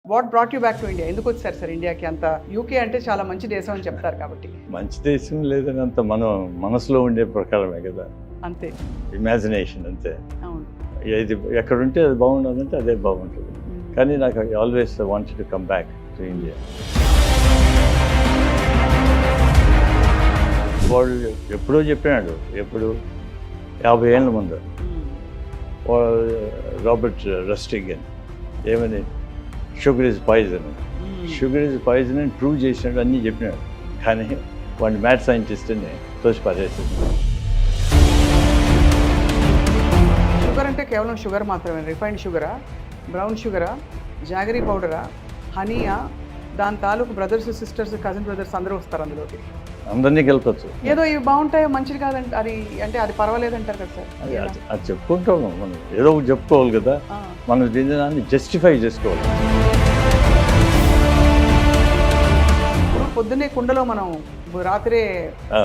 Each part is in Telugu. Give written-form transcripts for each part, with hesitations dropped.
What brought you back to India? ఎందుకు వచ్చారు సార్ ఇండియాకి? అంత యూకే అంటే చాలా మంచి దేశం అని చెప్తారు కాబట్టి. మంచి దేశం లేదని అంత మనం మనసులో ఉండే ప్రకారమే కదా, అంతే, ఇమాజినేషన్ అంతే. అవును. ఇది ఎక్కడుంటే అది బాగుండాలంటే అదే బాగుంటుంది. కానీ నాకు always wanted to come back to India. వాడు ఎప్పుడో చెప్పినాడు, ఎప్పుడు 50 ఏళ్ళ ముందు రాబర్ట్ రస్టిగన్ ఏమని, sugar is poison, sugar is poison అని ప్రూవ్ చేసినాడు, అన్నీ చెప్పినాడు. కానీ వాడిని మ్యాథ్ సైంటిస్ట్ని తోసి పారేసింది. షుగర్ అంటే కేవలం షుగర్ మాత్రమే, రిఫైన్డ్ షుగరా, బ్రౌన్ షుగరా, జాగరీ పౌడరా, హనీయా, దాని తాలూకు బ్రదర్స్ సిస్టర్స్ కజిన్ బ్రదర్స్ అందరూ వస్తారు అందులోకి. అందరినీ గెలపచ్చు. ఏదో ఇవి బాగుంటాయో మంచిది కాదంట, అది అంటే అది పర్వాలేదు అంటారు కదా సార్. అది చెప్పుకుంటాం మనం, ఏదో ఒకటి చెప్పుకోవాలి కదా, మనం దీన్ని జస్టిఫై చేసుకోవాలి. పొద్దున్నే కుండలో మనం రాత్రే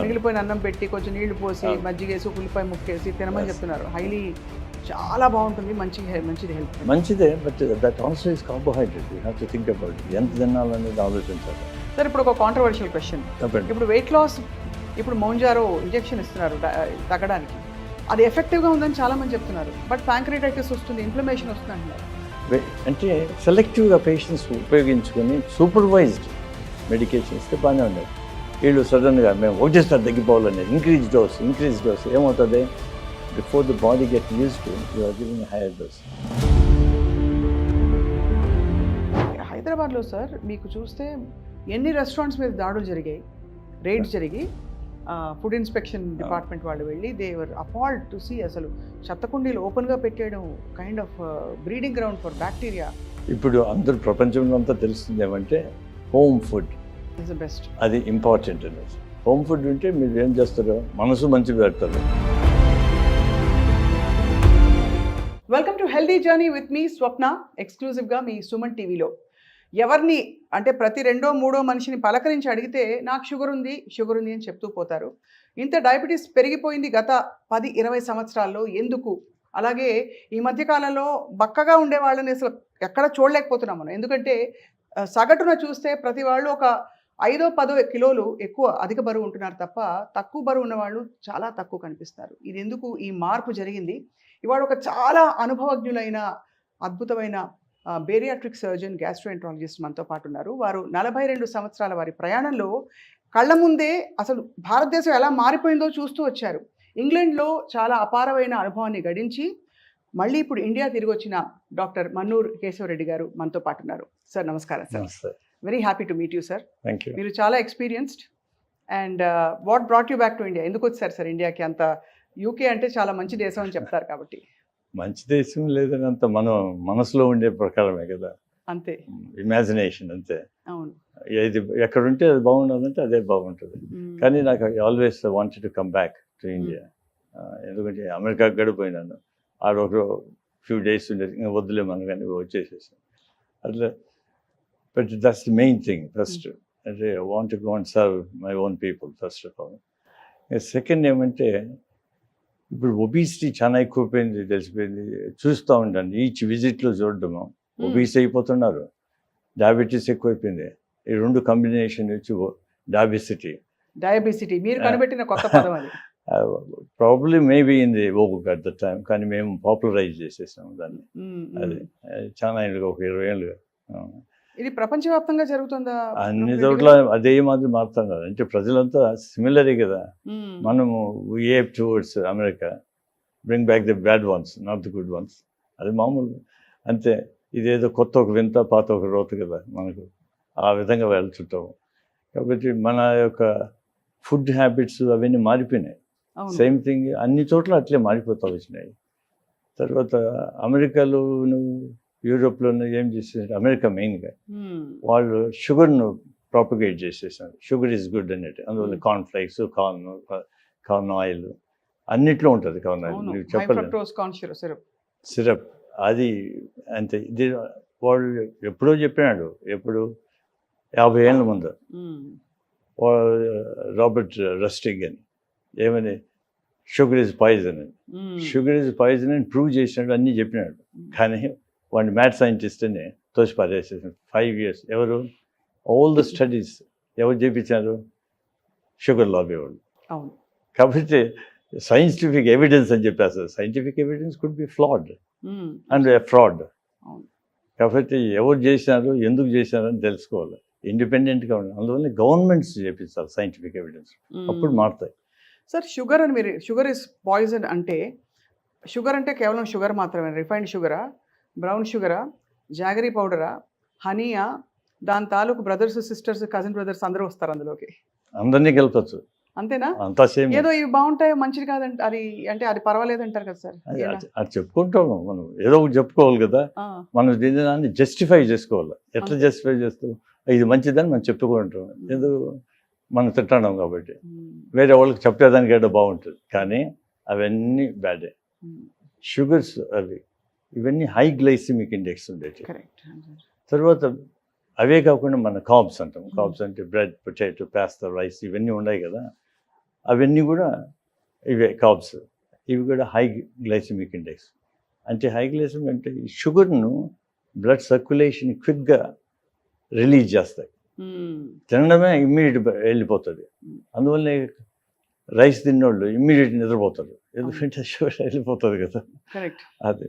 మిగిలిపోయిన అన్నం పెట్టి కొంచెం నీళ్లు పోసి మజ్జిగేసి ఉల్లిపాయ ముక్కేసి తినమని చెప్తున్నారు. హైలీ చాలా బాగుంటుంది, మంచిది హెల్త్. మంచిదే, but that also is carbohydrate. You have to think about it. ఎంత తినాలనేది ఆలోచించాలి. సార్ ఇప్పుడు ఒక కాంట్రవర్షియల్ క్వశ్చన్. ఇప్పుడు వెయిట్ లాస్, ఇప్పుడు మౌంజారో ఇంజెక్షన్ ఇస్తున్నారు తగ్గడానికి, అది ఎఫెక్టివ్గా ఉందని చాలా మంది చెప్తున్నారు. బట్ ప్యాంక్రియాటైటిస్ వస్తుంది, ఇన్ఫ్లమేషన్ వస్తుంది అంటున్నారు. అంటే సెలెక్టివ్గా పేషెంట్స్ ఉపయోగించుకొని సూపర్వైజ్డ్ మెడికేషన్ ఇస్తే బాగానే ఉండదు. వీళ్ళు సడన్గా మేము ఒకటేసారి తగ్గిపోవాలనేది ఇంక్రీజ్ డోస్ ఏమవుతుంది, before the body get use to you are giving higher dose. హైదరాబాద్లో సార్ మీకు చూస్తే ఎన్ని రెస్టారెంట్స్ మీద దాడులు జరిగాయి, రైడ్స్ జరిగి, ఫుడ్ ఇన్స్పెక్షన్ డిపార్ట్మెంట్ వాళ్ళు వెళ్ళి they were appalled to see, అసలు చెత్తకుండీలు ఓపెన్గా పెట్టేయడం, kind of breeding ground for bacteria. ఇప్పుడు అందరూ ప్రపంచంలో అంతా తెలుస్తుంది ఏమంటే home food is the best, అది ఇంపార్టెంట్ అనేది. హోమ్ ఫుడ్ ఉంటే మీరు ఏం చేస్తారో మనసు మంచిగా పెడతారు. Welcome to healthy journey with me Swapna, ఎక్స్క్లూజివ్గా మీ సుమన్ టీవీలో. ఎవరిని అంటే ప్రతి రెండో మూడో మనిషిని పలకరించి అడిగితే నాకు షుగర్ ఉంది అని చెప్తూ పోతారు. ఇంత డయాబెటీస్ పెరిగిపోయింది గత 10-20 సంవత్సరాల్లో, ఎందుకు? అలాగే ఈ మధ్యకాలంలో బక్కగా ఉండే వాళ్ళని అసలు ఎక్కడ చూడలేకపోతున్నాం మనం. ఎందుకంటే సగటున చూస్తే ప్రతి వాళ్ళు ఒక 5-10 కిలోలు ఎక్కువ అధిక బరువు ఉంటున్నారు తప్ప తక్కువ బరువు ఉన్న వాళ్ళు చాలా తక్కువ కనిపిస్తారు. ఇది ఎందుకు ఈ మార్పు జరిగింది? ఇవాళ ఒక చాలా అనుభవజ్ఞులైన అద్భుతమైన బేరియాట్రిక్ సర్జన్, గ్యాస్ట్రోఎంట్రాలజిస్ట్ మనతో పాటు ఉన్నారు. వారు 42 సంవత్సరాల వారి ప్రయాణంలో కళ్ళ ముందే అసలు భారతదేశం ఎలా మారిపోయిందో చూస్తూ వచ్చారు. ఇంగ్లాండ్లో చాలా అపారమైన అనుభవాన్ని గడించి మళ్ళీ ఇప్పుడు ఇండియా తిరిగి వచ్చిన డాక్టర్ మన్నూర్ కేశవరెడ్డి గారు మనతో పాటు ఉన్నారు. సార్ నమస్కారం sir. Very happy to meet you sir. మీరు చాలా experienced. And what brought you back to India? ఎందుకు వచ్చారు సార్ ఇండియాకి? అంత యూకే అంటే చాలా మంచి దేశం అని చెప్తారు కాబట్టి. మంచి దేశం లేదని అంత మనం మనసులో ఉండే ప్రకారమే కదా, అంతే, ఇమాజినేషన్ అంతే. అవును. ఇది ఎక్కడుంటే అది బాగుండాలంటే అదే బాగుంటుంది. కానీ నాకు always wanted to come back to India. ఎందుకంటే అమెరికాకి గడిపోయినాను, ఆ రోజు ఫ్యూ డేస్ ఉండేది, ఇంకా వద్దులే మనం కానీ వచ్చేసేసాను అట్లా. But that's the main thing. First అంటే I want to go and serve my own people first of all. Second ఏమంటే ఇప్పుడు ఒబీసిటీ చాలా ఎక్కువైపోయింది, తెలిసిపోయింది. చూస్తూ ఉంటాను ఈచ్ విజిట్లో చూడడము, ఒబీస్ అయిపోతున్నారు, డయాబెటీస్ ఎక్కువైపోయింది. ఈ రెండు కాంబినేషన్ వచ్చి డయాబెసిటీ మీరు కనిపెట్టిన కొత్త పదం అది. ప్రాబ్లీ మేబీ ఇన్ ది ఓక్ అట్ ద టైం, కానీ మేము పాపులరైజ్ చేసేసాము దాన్ని. అది చాలా ఏళ్ళుగా, ఒక 20 ఏళ్ళుగా. ఇది ప్రపంచవ్యాప్తంగా జరుగుతుందా? అన్ని చోట్ల అదే మాదిరి మారుతున్నారు. అంటే ప్రజలంతా సిమిలరే కదా. మనము ape towards America, bring back the bad ones, not the good ones. అది మామూలు అంతే. ఇదేదో కొత్త ఒక వింత, పాత ఒక రోత కదా, మనకు ఆ విధంగా వెళ్తుంటాము. కాబట్టి మన యొక్క ఫుడ్ హ్యాబిట్స్ అవన్నీ మారిపోయినాయి. సేమ్ థింగ్ అన్ని చోట్ల అట్లే మారిపోతూ వచ్చినాయి. తర్వాత అమెరికాలోను యూరోప్లోనూ ఏం చేసేసారు, అమెరికా మెయిన్గా వాళ్ళు షుగర్ను ప్రాపగేట్ చేసేసారు. షుగర్ ఈజ్ గుడ్ అన్నట్టు. అందువల్ల కార్న్ఫ్లేక్స్, కార్న్ ఆయిల్ అన్నిట్లో ఉంటుంది. కార్న్ ఆయిల్ మీరు చెప్పలేదు, సిరప్ అది అంతే. ఇది వాళ్ళు ఎప్పుడో చెప్పినాడు, ఎప్పుడు 50 ఏళ్ళ ముందు రాబర్ట్ రస్టిగన్ ఏమని, షుగర్ ఇస్ పాయిజన్ అని ప్రూవ్ చేసినాడు, అన్నీ చెప్పినాడు. కానీ వాడిని మ్యాథ్ సైంటిస్ట్ని తోసి పారేసేసారు 5 years. ఎవరు ఆల్ ద స్టడీస్ ఎవరు చేయించారు? షుగర్ లాబీ వాళ్ళు. అవును. కాబట్టి సైంటిఫిక్ ఎవిడెన్స్ అని చెప్పేస్తారు. Scientific evidence could be ఫ్లాడ్ and fraud. అవును. కాబట్టి ఎవరు చేసినారు, ఎందుకు చేసినారు అని తెలుసుకోవాలి. ఇండిపెండెంట్గా ఉండాలి. అందువల్ల గవర్నమెంట్స్ చేపించాలి సైంటిఫిక్ ఎవిడెన్స్. అప్పుడు మారుతాయి. సార్ షుగర్ అని మీరు షుగర్ ఇస్ పాయిజన్ అంటే షుగర్ అంటే కేవలం షుగర్ మాత్రమే? రిఫైన్డ్ షుగరా, బ్రౌన్ షుగరా, జాగరీ పౌడరా, హనీయా, దాని తాలూకు బ్రదర్స్ సిస్టర్స్ కజిన్ బ్రదర్స్ అందరూ వస్తారు అందులోకి? అందరినీ కలపచ్చు. అంతేనా? అంతా సేమ్. ఏదో ఇవి బాగుంటాయి మంచిది కాదంటే అది అంటే అది పర్వాలేదు అంటారు కదా సార్? అది చెప్పుకుంటాం మనం, ఏదో ఒకటి చెప్పుకోవాలి కదా. మనం దీన్ని జస్టిఫై చేసుకోవాలి. ఎట్లా జస్టిఫై చేస్తాం? ఇది మంచిదని మనం చెప్పుకుంటాం. ఎందుకు? మనం తింటున్నాం కాబట్టి. వేరే వాళ్ళకి చెప్పేదానికి ఏదో బాగుంటుంది, కానీ అవన్నీ బ్యాడే. షుగర్స్ అవి ఇవన్నీ హై గ్లైసిమిక్ ఇండెక్స్ ఉండేవి. తర్వాత అవే కాకుండా మన కార్బ్స్ అంటాం. కార్బ్స్ అంటే బ్రెడ్, పొటాటో, పాస్తా, రైస్ ఇవన్నీ ఉన్నాయి కదా, అవన్నీ కూడా ఇవే కార్బ్స్. ఇవి కూడా హై గ్లైసిమిక్ ఇండెక్స్. అంటే హై గ్లైసిమిక్ అంటే ఈ షుగర్ను బ్లడ్ సర్క్యులేషన్ క్విక్గా రిలీజ్ చేస్తాయి. తినడమే ఇమ్మీడియట్ వెళ్ళిపోతుంది. అందువల్ల రైస్ తిన్నోళ్ళు ఇమ్మీడియట్ నిద్రపోతారు, ఎందుకంటే షుగర్ వెళ్ళిపోతుంది కదా. అది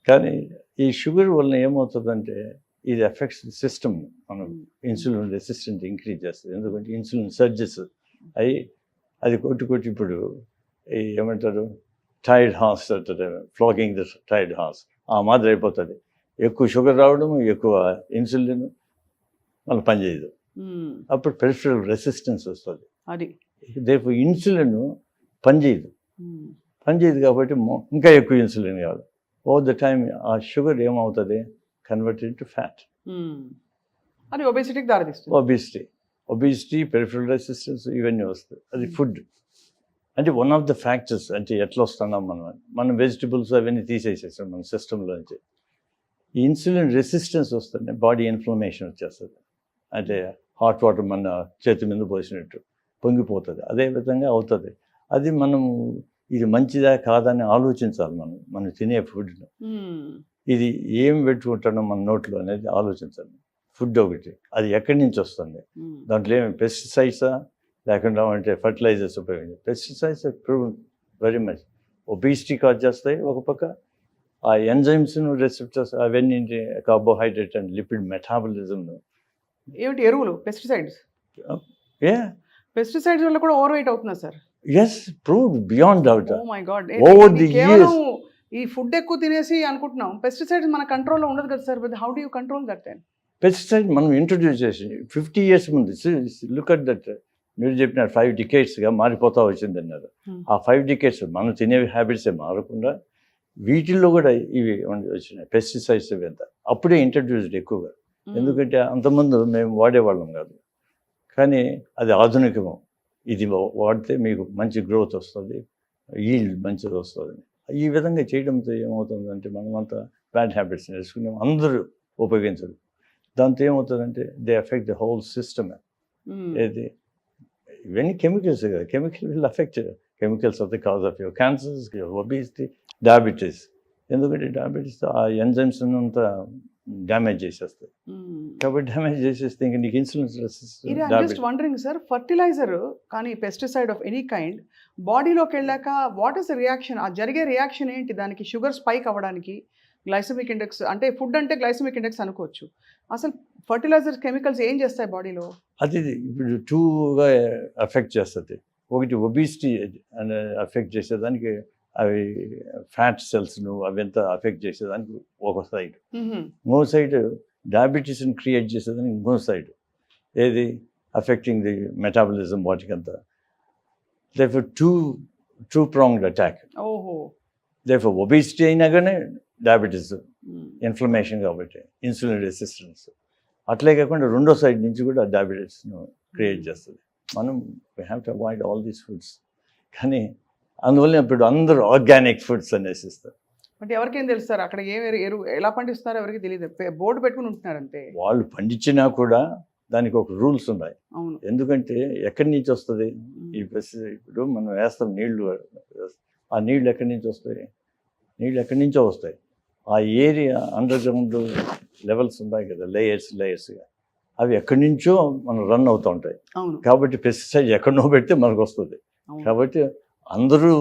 కానీ ఈ షుగర్ వలన ఏమవుతుందంటే ఇది ఎఫెక్ట్స్ సిస్టమ్. మనం ఇన్సులిన్ రెసిస్టెంట్ ఇంక్రీజ్ చేస్తుంది. ఎందుకంటే ఇన్సులిన్ సర్జెస్ అయ్యి అది కొట్టి ఇప్పుడు ఏమంటారు, టైర్డ్ హార్స్ అంటారు, ఫ్లాగింగ్ ద టైర్డ్ హార్స్ ఆ మాదిరి అయిపోతుంది. ఎక్కువ షుగర్ రావడం, ఎక్కువ ఇన్సులిన్ మళ్ళీ పనిచేయదు. అప్పుడు పెరిఫరల్ రెసిస్టెన్స్ వస్తుంది. అది రేపు ఇన్సులిన్ పనిచేయదు కాబట్టి ఇంకా ఎక్కువ ఇన్సులిన్ కావాలి. ఓవర్ ద టైమ్ ఆ షుగర్ ఏమవుతుంది, కన్వర్టెడ్ టు ఫ్యాట్. అది ఒబేసిటీకి దారితీస్తుంది. ఒబేసిటీ, పెరిఫరల్ రెసిస్టెన్స్ ఇవన్నీ వస్తాయి. అది ఫుడ్ అంటే వన్ ఆఫ్ ద ఫ్యాక్టర్స్. అంటే ఎట్లా వస్తున్నాం మనం వెజిటబుల్స్ అవన్నీ తీసేసేస్తాం మన సిస్టంలోంచి. ఈ ఇన్సులిన్ రెసిస్టెన్స్ వస్తుంది, బాడీ ఇన్ఫ్లమేషన్ వచ్చేస్తుంది. అంటే హాట్ వాటర్ మన చేతి మీద పోసినట్టు పొంగిపోతుంది. అదేవిధంగా అవుతుంది. అది మనము ఇది మంచిదా కాదని ఆలోచించాలి. మనం తినే ఫుడ్ను ఇది ఏం పెట్టుకుంటానో మన నోట్లో అనేది ఆలోచించాలి. ఫుడ్ ఒకటి, అది ఎక్కడి నుంచి వస్తుంది, దాంట్లో ఏమి పెస్టిసైడ్సా లేకుండా అంటే ఫర్టిలైజర్స్ ఉపయోగించి. Pesticides proved very much obesity cause చేస్తాయి. ఒక పక్క ఆ ఎంజైమ్స్ రెసిప్టర్స్ అవన్నీ కార్బోహైడ్రేట్ అండ్ లిపిడ్ మెటాబలిజంను. ఏమిటి ఎరువులు, పెస్టిసైడ్స్? పెస్టిసైడ్స్ వల్ల కూడా ఓవర్ వెయిట్ అవుతున్నా sir? Yes, proved beyond doubt. Oh my God. Over the years. ఈ ఫుడ్ ఎక్కువ తినేసి అనుకుంటున్నాం పెస్టిసైడ్స్ మన కంట్రోల్లో ఉండదు కదా sir. But how do you control that then? Pesticide మనం ఇంట్రొడ్యూస్ చేసి 50 years ముందు. Look at that. మీరు చెప్పినారు 5 decadesగా మారిపోతా వచ్చింది అన్నారు. ఆ 5 decades మనం తినే హ్యాబిట్సే మారకుండా వీటిల్లో కూడా ఇవి వచ్చినాయి పెస్టిసైడ్స్. ఇవి అంతా అప్పుడే ఇంట్రడ్యూస్డ్ ఎక్కువగా. ఎందుకంటే అంతకుముందు మేము వాడేవాళ్ళం కాదు, కానీ అది ఆధునికము. ఇది వాడితే మీకు మంచి గ్రోత్ వస్తుంది, ఈల్డ్ మంచిది వస్తుంది. ఈ విధంగా చేయడంతో ఏమవుతుందంటే మనమంతా బ్యాడ్ హ్యాబిట్స్ నేర్చుకున్నాం, అందరూ ఉపయోగించరు. దాంతో ఏమవుతుందంటే they effect the whole system. ఏది ఇవన్నీ కెమికల్స్ కదా, chemical will affect. Chemicals of the cause of your cancers, obesity, diabetes. ఎందుకంటే డయాబెటీస్ ఆ ఎంజైమ్స్ అంతా డ్యామేజ్ చేసేస్తాయి. కాబట్టి డ్యామేజ్ చేసేస్తే ఇంకా నీకు insulin resistance. Wondering sir, fertiliser కానీ పెస్టిసైడ్ ఆఫ్ ఎనీ కైండ్ బాడీలోకి వెళ్ళాక వాట్ ఈస్ ద రియాక్షన్? ఆ జరిగే రియాక్షన్ ఏంటి? దానికి షుగర్ స్పైక్ అవ్వడానికి గ్లైసెమిక్ ఇండెక్స్ అంటే ఫుడ్ అంటే గ్లైసెమిక్ ఇండెక్స్ అనుకోవచ్చు. అసలు ఫర్టిలైజర్ కెమికల్స్ ఏం చేస్తాయి బాడీలో? అది ఇప్పుడు 2గా ఎఫెక్ట్ చేస్తుంది. ఒకటి ఒబేసిటీ ఎఫెక్ట్ చేసేదానికి, అవి ఫ్యాట్ సెల్స్ను అవంతా అఫెక్ట్ చేసేదానికి ఒక సైడ్. ఇంకో సైడ్ డయాబెటీస్ని క్రియేట్ చేసేదానికి ఇంకో సైడ్. ఏది అఫెక్టింగ్ ది మెటాబలిజం వాటికంతా. Therefore two pronged attack. Therefore obesity అయినా కానీ డయాబెటీస్, ఇన్ఫ్లమేషన్ కాబట్టి ఇన్సులిన్ రెసిస్టెన్స్. అట్లే కాకుండా రెండో సైడ్ నుంచి కూడా డయాబెటీస్ను క్రియేట్ చేస్తుంది. మనం we have to avoid all these foods. కానీ అందువల్ల ఇప్పుడు అందరూ ఆర్గానిక్ ఫుడ్స్ అనేసి ఇస్తారు. అంటే ఎవరికేం తెలుసు సార్ అక్కడ ఏం ఎరువు ఎలా పండిస్తున్నారో ఎవరికి తెలియదు. బోర్డు పెట్టుకుని ఉంటున్నారు అంతే. వాళ్ళు పండించినా కూడా దానికి ఒక రూల్స్ ఉన్నాయి. ఎందుకంటే ఎక్కడి నుంచి వస్తుంది ఈ ఇప్పుడు మనం వేస్తాం నీళ్లు, ఆ నీళ్ళు ఎక్కడి నుంచి వస్తాయి? నీళ్ళు ఎక్కడి నుంచో వస్తాయి. ఆ ఏరియా అండర్ గ్రౌండ్ లెవెల్స్ ఉన్నాయి కదా, లేయర్స్గా, అవి ఎక్కడి నుంచో మనం రన్ అవుతూ ఉంటాయి. అవును కాబట్టి పెస్టిసైడ్ ఎక్కడనో పెడితే మనకు వస్తుంది. అవును. కాబట్టి అందరూ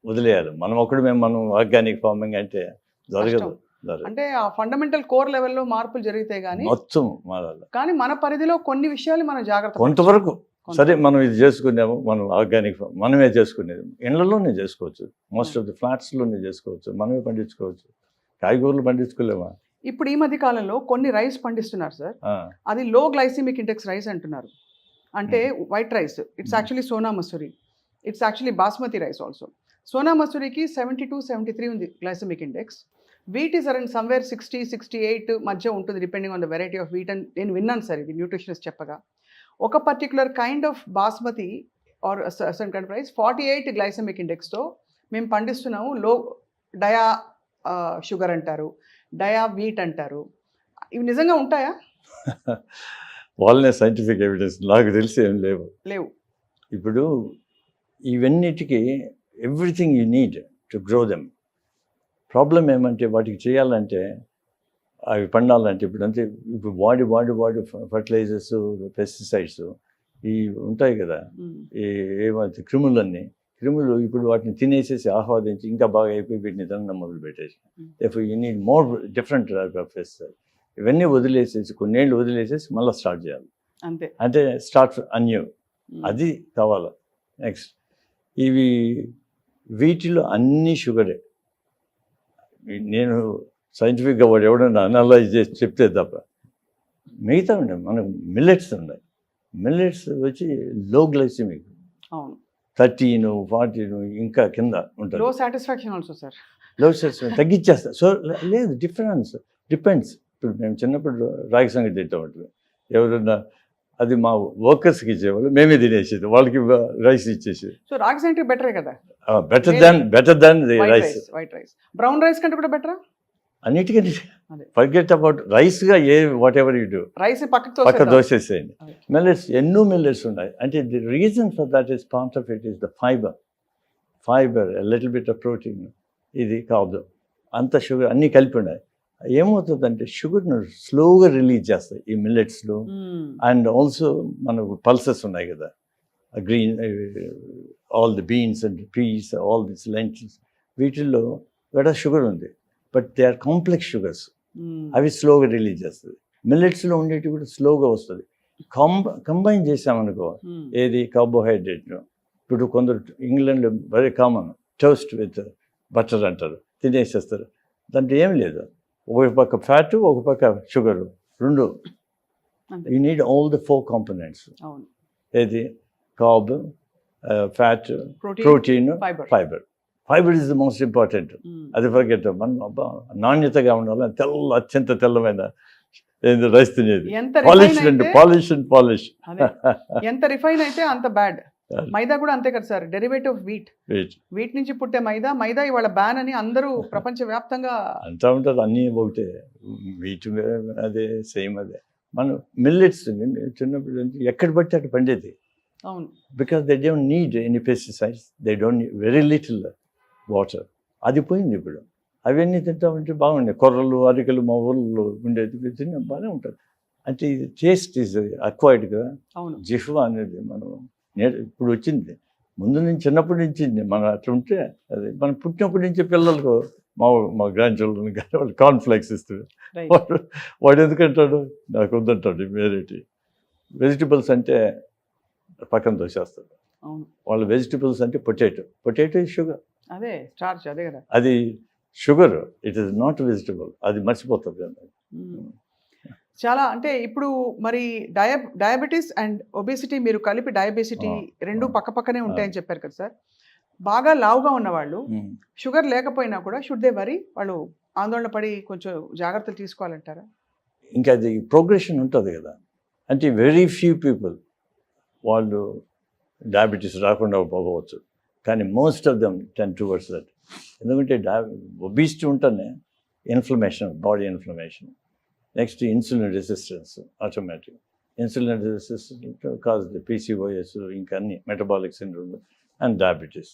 వదిలేయాలి. మనం మనం ఆర్గానిక్ ఫార్మింగ్ అంటే జరగదు. కష్టం. అంటే ఆ ఫండమెంటల్ కోర్ లెవెల్లో మార్పులు జరిగితే గానీ మొత్తం మారాలి. కానీ మన పరిధిలో కొన్ని విషయాలు మనం జాగ్రత్త కొంతవరకు కొంత- సరే, మనం ఇది చేసుకున్నాము, మనం ఆర్గానిక్ మనమే చేసుకునేది ఇళ్లలోనే చేసుకోవచ్చు. మోస్ట్ ఆఫ్ ది ఫ్లాట్స్లోనే చేసుకోవచ్చు, మనమే పండించుకోవచ్చు. కాయగూరలు పండించుకోలేమా? ఇప్పుడు ఈ మధ్య కాలంలో కొన్ని రైస్ పండిస్తున్నారు సార్, అది లో గ్లైసిమిక్ ఇండెక్స్ రైస్ అంటున్నారు. అంటే white rice, it's actually Sona Masuri, it's actually basmati rice also. Sona మసూరికి 72-73 ఉంది glycemic index. Wheat is around somewhere 60-68 మధ్య ఉంటుంది, depending on the variety of wheat అని నేను విన్నాను సార్, ఇది న్యూట్రిషనిస్ట్ చెప్పగా. ఒక particular kind of basmati or certain kind of rice 48 glycemic ఇండెక్స్తో మేము పండిస్తున్నాము. లో డయా షుగర్ అంటారు, డయా వీట్ అంటారు. ఇవి నిజంగా ఉంటాయా? వాళ్ళనే సైంటిఫిక్ ఎవిడెన్స్ నాకు తెలిసి ఏం లేవు. లేవు. ఇప్పుడు ఇవన్నిటికీ everything you need to grow them. Problem ఏమంటే వాటికి చేయాలంటే, అవి పండాలంటే ఇప్పుడు అంతే, ఇప్పుడు వాడి ఫర్టిలైజర్స్, పెస్టిసైడ్స్ ఈ ఉంటాయి కదా, ఈ ఏమైతే క్రిములు ఇప్పుడు వాటిని తినేసేసి ఆహ్వాదించి ఇంకా బాగా అయిపోయి వీటిని తినడం మొదలు పెట్టేసి, you need more different type of pesticide. ఇవన్నీ వదిలేసేసి కొన్నేళ్ళు వదిలేసేసి మళ్ళీ స్టార్ట్ చేయాలి. అంతే, అంటే స్టార్ట్ అన్యూ, అది కావాలి. నెక్స్ట్ వీటిలో అన్నీ షుగరే. నేను సైంటిఫిక్గా వాడు ఎవడన్నా అనలైజ్ చేసి చెప్తే తప్ప మిగతా ఉండే మనకు మిల్లెట్స్ ఉన్నాయి. మిల్లెట్స్ వచ్చి లో గ్లైసిమిక్, అవును, 13-14 ఇంకా కింద ఉంటుంది. లో సాటిస్ఫాక్షన్ ఆల్సో సార్. లో సాటిస్ఫాక్షన్ తగ్గించేస్తా. సో లేదు, డిపెండ్స్. ఇప్పుడు మేము చిన్నప్పుడు రాగి సంగతి తింటా ఉంటుంది, ఎవరన్నా అది మా వర్కర్స్కి ఇచ్చేవాళ్ళు, మేమే తినేసేది, వాళ్ళకి రైస్ ఇచ్చేసేది. సో రాగి సంగటి బెటరే కదా, better than the rice. White rice brown rice కంటే కూడా బెటరా? అన్నిటికంటే అదే. ఫర్గెట్ అబౌట్ రైస్గా whatever you do, rice పక్క దోసేసేయండి. మిల్లెట్స్ ఎన్నో మిల్లెట్స్ ఉన్నాయి. అంటే the reason for that is part of it is the fibre little bit of protein, ఇది కాదు, అంత షుగర్ అన్నీ కలిపి ఉన్నాయి. ఏమవుతుందంటే షుగర్ను స్లోగా రిలీజ్ చేస్తాయి ఈ మిల్లెట్స్లో. అండ్ ఆల్సో మనకు పల్సెస్ ఉన్నాయి కదా, green, all the beans and peas, all this lentils, వీటిల్లో కూడా షుగర్ ఉంది, but they are complex sugars. అవి స్లోగా రిలీజ్ చేస్తుంది. మిల్లెట్స్లో ఉండేవి కూడా స్లోగా వస్తుంది. కంబైన్ చేసామనుకో, ఏది కార్బోహైడ్రేట్ను. ఇప్పుడు కొందరు ఇంగ్లాండ్లో very common toast with butter అంటారు, తినేసేస్తారు. దాంట్లో ఏం లేదు, ఒక పక్క ఫ్యాటు, ఒక పక్క షుగరు, రెండు. You need all the 4 components. ఏది carb, fat, protein, fibre is the most important. అది ఫర్గెట్. మనం నాణ్యతగా ఉండాలి, అత్యంత తెల్లమైన రైస్ తినేది. పాలిష్. ఎంత రిఫైన్ అయితే అంత బ్యాడ్. మైదా కూడా అంతే కదా సార్, డెరివేటివ్ ఆఫ్ వీట్ నుంచి పుట్టే మైదా ఇవాళ బ్యాన్ అని అందరూ ప్రపంచవ్యాప్తంగా అంటా ఉంటారు. అన్నీ ఒకటే, వీట్ అదే, సేమ్ అదే. మనం మిల్లెట్స్ చిన్నప్పటి నుంచి ఎక్కడ పడితే అక్కడ పండేది. అవును, because they don't need any pesticides, they don't very little water. అది పోయింది ఇప్పుడు. అవన్నీ తింటా ఉంటే బాగుండే, కొర్రలు, అరికలు మా ఊళ్ళో ఉండేది, తిన్న బాగానే ఉంటుంది. అంటే ఇది టేస్ట్ ఈజ్ అక్వైర్డ్ కదా. అవును, జిహ్వా అనేది మనం ఇప్పుడు వచ్చింది, ముందు నుంచి చిన్నప్పటి నుంచి మనం అట్లా ఉంటే అది మనం పుట్టినప్పటి నుంచి పిల్లలకు మా గ్రాండ్ చిల్డ్రన్ కానీ వాళ్ళు కాన్ఫ్లెక్స్ ఇస్తుంది. వాడు ఎందుకంటాడు, నాకు వద్దంటాడు వేరేటి. వెజిటబుల్స్ అంటే పక్కన దోసేస్తాడు. వాళ్ళ వెజిటబుల్స్ అంటే పొటాటో షుగర్, అదే స్టార్చ్, అదే కదా, అది sugar, it is not vegetable. అది మర్చిపోతుంది. చాలా. అంటే ఇప్పుడు మరి డయాబెటీస్ అండ్ ఒబేసిటీ మీరు కలిపి, డయాబెసిటీ రెండు పక్క పక్కనే ఉంటాయని చెప్పారు కదా సార్. బాగా లావుగా ఉన్నవాళ్ళు షుగర్ లేకపోయినా కూడా షుడ్ దే వరీ, వాళ్ళు ఆందోళన పడి కొంచెం జాగ్రత్తలు తీసుకోవాలంటారా? ఇంకా అది ప్రోగ్రెషన్ ఉంటుంది కదా. అంటే వెరీ ఫ్యూ పీపుల్ వాళ్ళు డయాబెటీస్ రాకుండా పోవచ్చు, కానీ most of them ten towards that. ఎందుకంటే ఒబిసిటీ ఉంటేనే inflammation, body inflammation. Next insulin resistance, automatic insulin resistance cause the PCOS, ఇంకా అన్ని మెటబాలిక్ సిండ్రోమ్ అండ్ డయాబెటీస్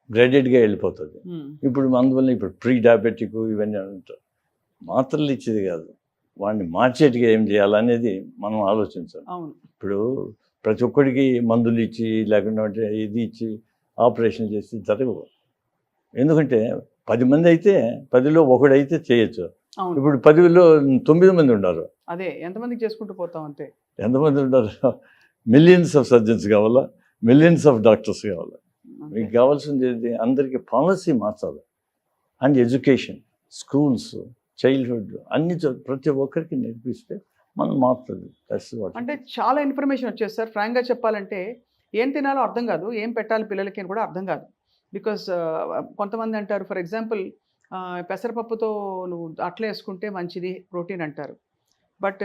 గ్రేడెడ్గా వెళ్ళిపోతుంది. ఇప్పుడు అందువల్ల ఇప్పుడు ప్రీ డయాబెటిక్ ఇవన్నీ అంటారు. మాత్రలు ఇచ్చేది కాదు, వాడిని మార్చేటిగా ఏం చేయాలనేది మనం ఆలోచించాలి. అవును. ఇప్పుడు ప్రతి ఒక్కడికి మందులు ఇచ్చి లేకుంటే ఇది ఇచ్చి ఆపరేషన్ చేసి జరగవు. ఎందుకంటే 10 మంది అయితే 10లో ఒకడైతే చేయొచ్చు. అవును. ఇప్పుడు 10లో 9 మంది ఉన్నారు. అదే ఎంతమందికి చేసుకుంటూ పోతాం అంతే. ఎంతమంది ఉన్నారు? మిలియన్స్ ఆఫ్ సర్జన్స్ కావాలా, మిలియన్స్ ఆఫ్ డాక్టర్స్ కావాలా. అంతే. మీకు కావాల్సింది ఏంటి? అందరికీ పాలసీ మార్చాలి. అండ్ ఎడ్యుకేషన్, స్కూల్స్, చైల్డ్హుడ్ అన్ని ప్రతి ఒక్కరికి నేర్పిస్తే మనం మారుతుంది. అంటే చాలా ఇన్ఫర్మేషన్ వచ్చేది సార్. ఫ్రాంక్గా చెప్పాలంటే ఏం తినాలో అర్థం కాదు, ఏం పెట్టాలి పిల్లలకి అని కూడా అర్థం కాదు. బికాస్ కొంతమంది అంటారు, ఫర్ ఎగ్జాంపుల్ పెసరపప్పుతో నువ్వు అట్ల వేసుకుంటే మంచిది ప్రోటీన్ అంటారు. బట్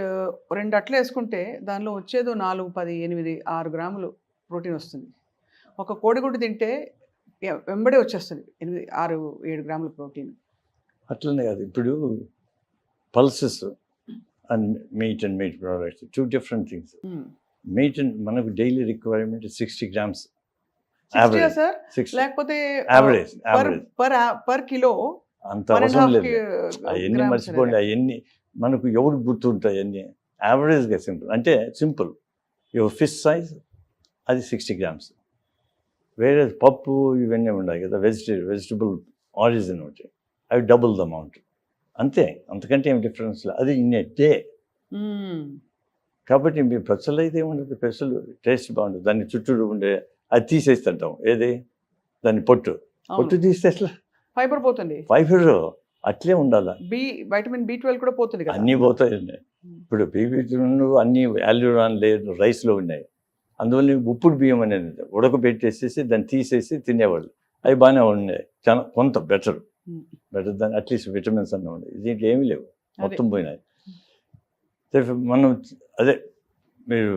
2 అట్లు వేసుకుంటే దానిలో వచ్చేదో 4, 10, 8, 6 గ్రాములు ప్రోటీన్ వస్తుంది. ఒక కోడిగుడ్డు తింటే వెంబడే వచ్చేస్తుంది 8, 6, 7 గ్రాముల ప్రోటీన్. అట్లనే కాదు, ఇప్పుడు pulses and meat products 2 different things. Meat మనకు daily requirement 60 grams average. Sir 60 లేకపోతే యావరేజ్ పర్ కిలో అంత 1.5 అవసరం లేదు. అవన్నీ మర్చిపోండి, అవన్నీ మనకు ఎవరు గుర్తుంటాయి అన్నీ. యావరేజ్గా సింపుల్ అంటే సింపుల్. యువర్ ఫిష్ సైజ్ అది 60 grams. వేరే పప్పు ఇవన్నీ ఉన్నాయి కదా, వెజిటబుల్ ఆరిజిన్ ఒకటి, అవి డబుల్ ద అమౌంట్ అంతే, అంతకంటే ఏం డిఫరెన్స్ లేదు. అది ఇన్ ఏ డే. కాబట్టి మీ పెసలు అయితే ఏముండదు, పెసలు టేస్ట్ బాగుంటుంది. దాన్ని చుట్టూ ఉండే అది తీసేస్తుంటాం, ఏది దాన్ని పొట్టు తీస్తే అట్లా ఫైబర్ పోతుంది, ఫైబర్ అట్లే ఉండాలి. వైటమిన్ B12 కూడా పోతుంది కదా. అన్నీ పోతాయండి. ఇప్పుడు B12 అన్నీ యాల్యూరాన్ లేదు రైస్లో ఉన్నాయి. అందువల్ల ఉప్పుడు బియ్యం అనేది ఉడకబెట్టేసేసి దాన్ని తీసేసి తినేవాళ్ళు. అవి బాగానే ఉన్నాయి, చాలా కొంత బెటర్ దాన్ని అట్లీస్ట్ విటమిన్స్ అన్నీ ఉన్నాయి. దీంట్లో ఏమీ లేవు, మొత్తం పోయినాయి. మనం అదే మీరు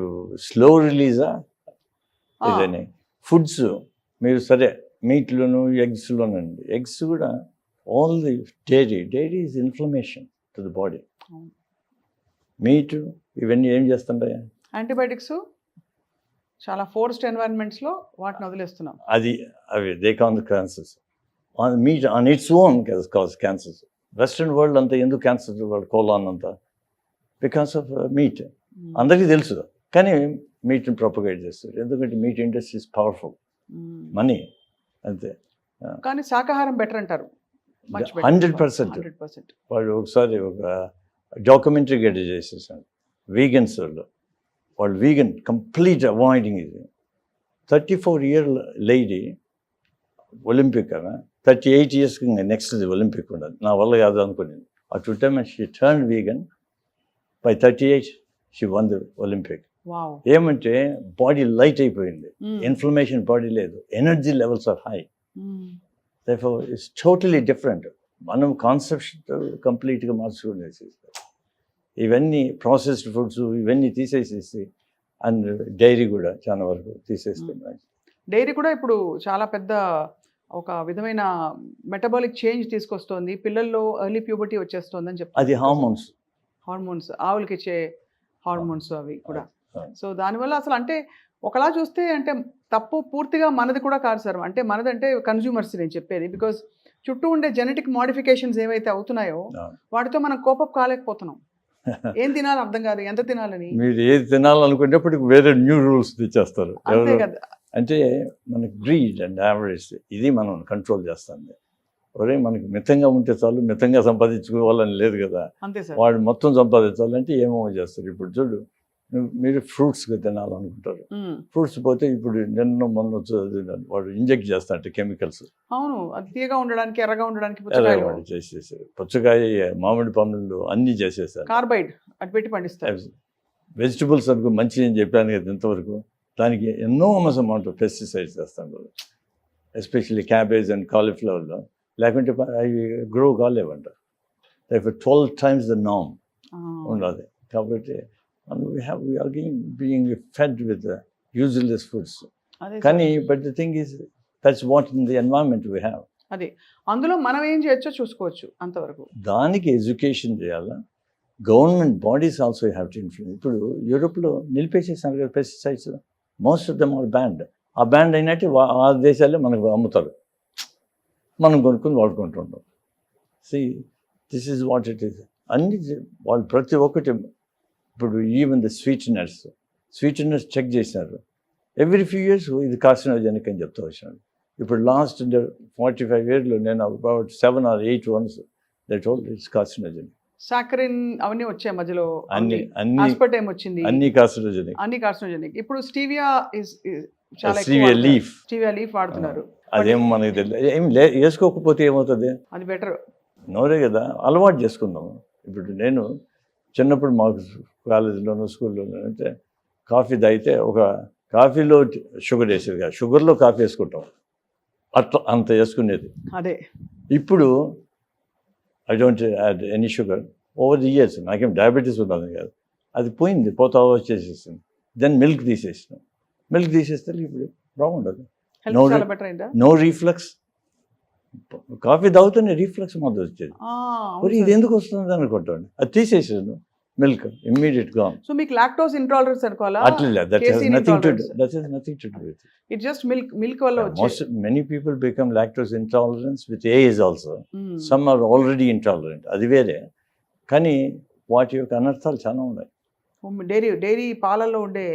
స్లో రిలీజా ఇదని ఫుడ్స్ మీరు సరే మీట్లోను ఎగ్స్లోనండి. ఎగ్స్ కూడా all the dairy is inflammation to the body. Meet ఇవన్నీ ఏం చేస్తుంటాయి? యాంటీబయాటిక్స్. చాలా ఫోర్స్డ్ ఎన్వైరన్మెంట్స్లో వాటిని వదిలేస్తున్నాం. అవి they cause the cancers. Meat on its own cause cancers. Western world అంతా ఎందుకు క్యాన్సర్ వాళ్ళు కోలాన్ అంతా బికాస్ ఆఫ్ మీట్. అందరికీ తెలుసు కానీ మీట్ని ప్రొపగేట్ చేస్తారు. ఎందుకంటే meet industry is powerful, money అంతే. కానీ శాకాహారం బెటర్ అంటారు. 100%. వాళ్ళు ఒకసారి ఒక డాక్యుమెంటరీ గడ్డ చేసేసారు వీగన్స్ వాళ్ళు వీగన్ కంప్లీట్ అవాయిడింగ్ ఇది. 34-year లేడీ ఒలింపిక్ కదా, 38 years నెక్స్ట్ ఒలింపిక్ ఉండదు. నా వల్ల కాదు అనుకునేది. At time she turn vegan. By 38 she won the Olympic. ఏమంటే బాడీ లైట్ అయిపోయింది, ఇన్ఫ్లమేషన్ బాడీ లేదు, energy levels are high. Therefore, it's totally different. మనం కాన్సెప్ట్ కంప్లీట్గా మార్చుకునేసి ఇవన్నీ ప్రాసెస్డ్ ఫుడ్స్ ఇవన్నీ తీసేసేసి అండ్ డైరీ కూడా చాలా వరకు తీసేస్తున్నాయి. డైరీ కూడా ఇప్పుడు చాలా పెద్ద ఒక విధమైన మెటబాలిక్ చేంజ్ తీసుకొస్తుంది. పిల్లల్లో ఎర్లీ ప్యూబర్టీ వచ్చేస్తుంది అని చెప్తారు. అది హార్మోన్స్ ఆవులకి ఇచ్చే హార్మోన్స్ అవి కూడా. సో దానివల్ల అసలు అంటే ఒకలా చూస్తే అంటే తప్పు పూర్తిగా మనది కూడా కాదు సార్. అంటే మనదంటే కన్జ్యూమర్స్ నేను చెప్పేది. బికాజ్ చుట్టూ ఉండే జెనెటిక్ మోడిఫికేషన్స్ ఏవైతే అవుతున్నాయో వాటితో మనం కోపప్ కాలేకపోతున్నాం. ఏం తినాలి అర్థం కాదు, ఎంత తినాలని. మీరు ఏది తినాలనుకునేప్పటికి వేరే న్యూ రూల్స్ తెచ్చేస్తారు. అంటే మనకి గ్రీడ్ అండ్ యావరేజ్ ఇది మనం కంట్రోల్ చేస్తుంది. ఒరే మనకి మితంగా ఉంటే చాలు, మితంగా సంపాదించుకోవాలని లేదు కదా. వాడు మొత్తం సంపాదించాలంటే ఏమో చేస్తారు. ఇప్పుడు చూడు, మీరు ఫ్రూట్స్గా తినాలనుకుంటారు, ఫ్రూట్స్ పోతే ఇప్పుడు మొన్న వాడు ఇంజెక్ట్ చేస్తాడు కెమికల్స్. అవును, అది తీయగా ఉండడానికి, ఎర్రగా ఉండడానికి చేసేసారు. పుచ్చకాయ, మామిడి పండ్లు అన్నీ చేసేసారు, కార్బైడ్ అటు పెట్టి పండిస్తారు. వెజిటబుల్స్ అనుకో మంచి అని చెప్పాను కదా ఇంతవరకు, దానికి ఎన్నో అమౌంట్ ఆఫ్ పెస్టిసైడ్స్ చేస్తాను, ఎస్పెషల్లీ క్యాబేజ్ అండ్ కాలీఫ్లవర్లో. లేకుంటే అవి గ్రో కాలేవంట. 12 times the norm ఉండదు. కాబట్టి we are being fed with useless foods. కానీ but the thing is that's what in the environment we have. అదే అందులో మనం ఏం చేయొచ్చో చూసుకోవచ్చు అంతవరకు. దానికి ఎడ్యుకేషన్ చేయాలా, government bodies also have to influence. ఇప్పుడు యూరోప్లో నిలిపేసేసారు కదా pesticides, most of them are banned. ఆ బ్యాండ్ అయినట్టు ఆ దేశాల్లో మనకు అమ్ముతారు, మనం కొనుక్కొని వాడుకుంటుంటాం. See this is what it is. అన్ని వాళ్ళు ప్రతి ఒక్కటి ఇప్పుడు ఈవెన్ ద స్వీట్నర్స్ చెక్ చేసినారు. ఎవ్రీ ఫ్యూ ఇయర్స్ ఇది కార్సినోజెనిక్ అని చెప్తూ వచ్చినాడు. ఇప్పుడు లాస్ట్ 45 yearsలో నేను about 7 or 8 ones that all it's carcinogenic. Saccharin అవన్నీ వచ్చాయి మధ్యలో, అన్ని ఆస్పర్టేమ్ వచ్చింది, అన్ని కార్సినోజెనిక్. అన్ని కార్సినోజెనిక్. ఇప్పుడు స్టీవియా చాలా స్టీవియా లీఫ్ వాడుతున్నారు. అదేం మనకి తెలియదు. ఏం వేసుకోకపోతే ఏమవుతుంది? అది బెటర్. నోరే కదా, అలవాటు చేసుకుందాము. ఇప్పుడు నేను చిన్నప్పుడు మాకు కాలేజీలోనూ స్కూల్లోనూ అంటే కాఫీ తాగితే ఒక కాఫీలో షుగర్ వేసేది కాదు, షుగర్లో కాఫీ వేసుకుంటాం, అట్లా అంత వేసుకునేది. అదే ఇప్పుడు I don't add any sugar. Over the years నాకేం డయాబెటీస్ ఉన్నది కాదు, అది పోయింది, పోతా వచ్చేసేసింది. దెన్ మిల్క్ తీసేసినాం. మిల్క్ తీసేస్తే ఇప్పుడు బాగుండదు. హెల్త్ చాలా బెటర్ అయిందా? No reflux. కాఫీ తాగుతూనే రీఫ్లక్స్ మొదలు వచ్చేది. మరి ఇది ఎందుకు వస్తుంది అనుకుంటాను, అది తీసేసాను. మిల్క్ ఇమ్మీడియట్ గా. సో మీకు లాక్టోస్ ఇంటాలరెన్స్ అనుకోవాలా? అట్లా that has nothing to do with it just milk వల్ల వచ్చే. Many people become lactose intolerant with age also. Some are already intolerant. అది వేరే. కానీ వాటి యొక్క అనర్థాలు చాలా ఉన్నాయి. డైరీ పాలల్లో ఉండే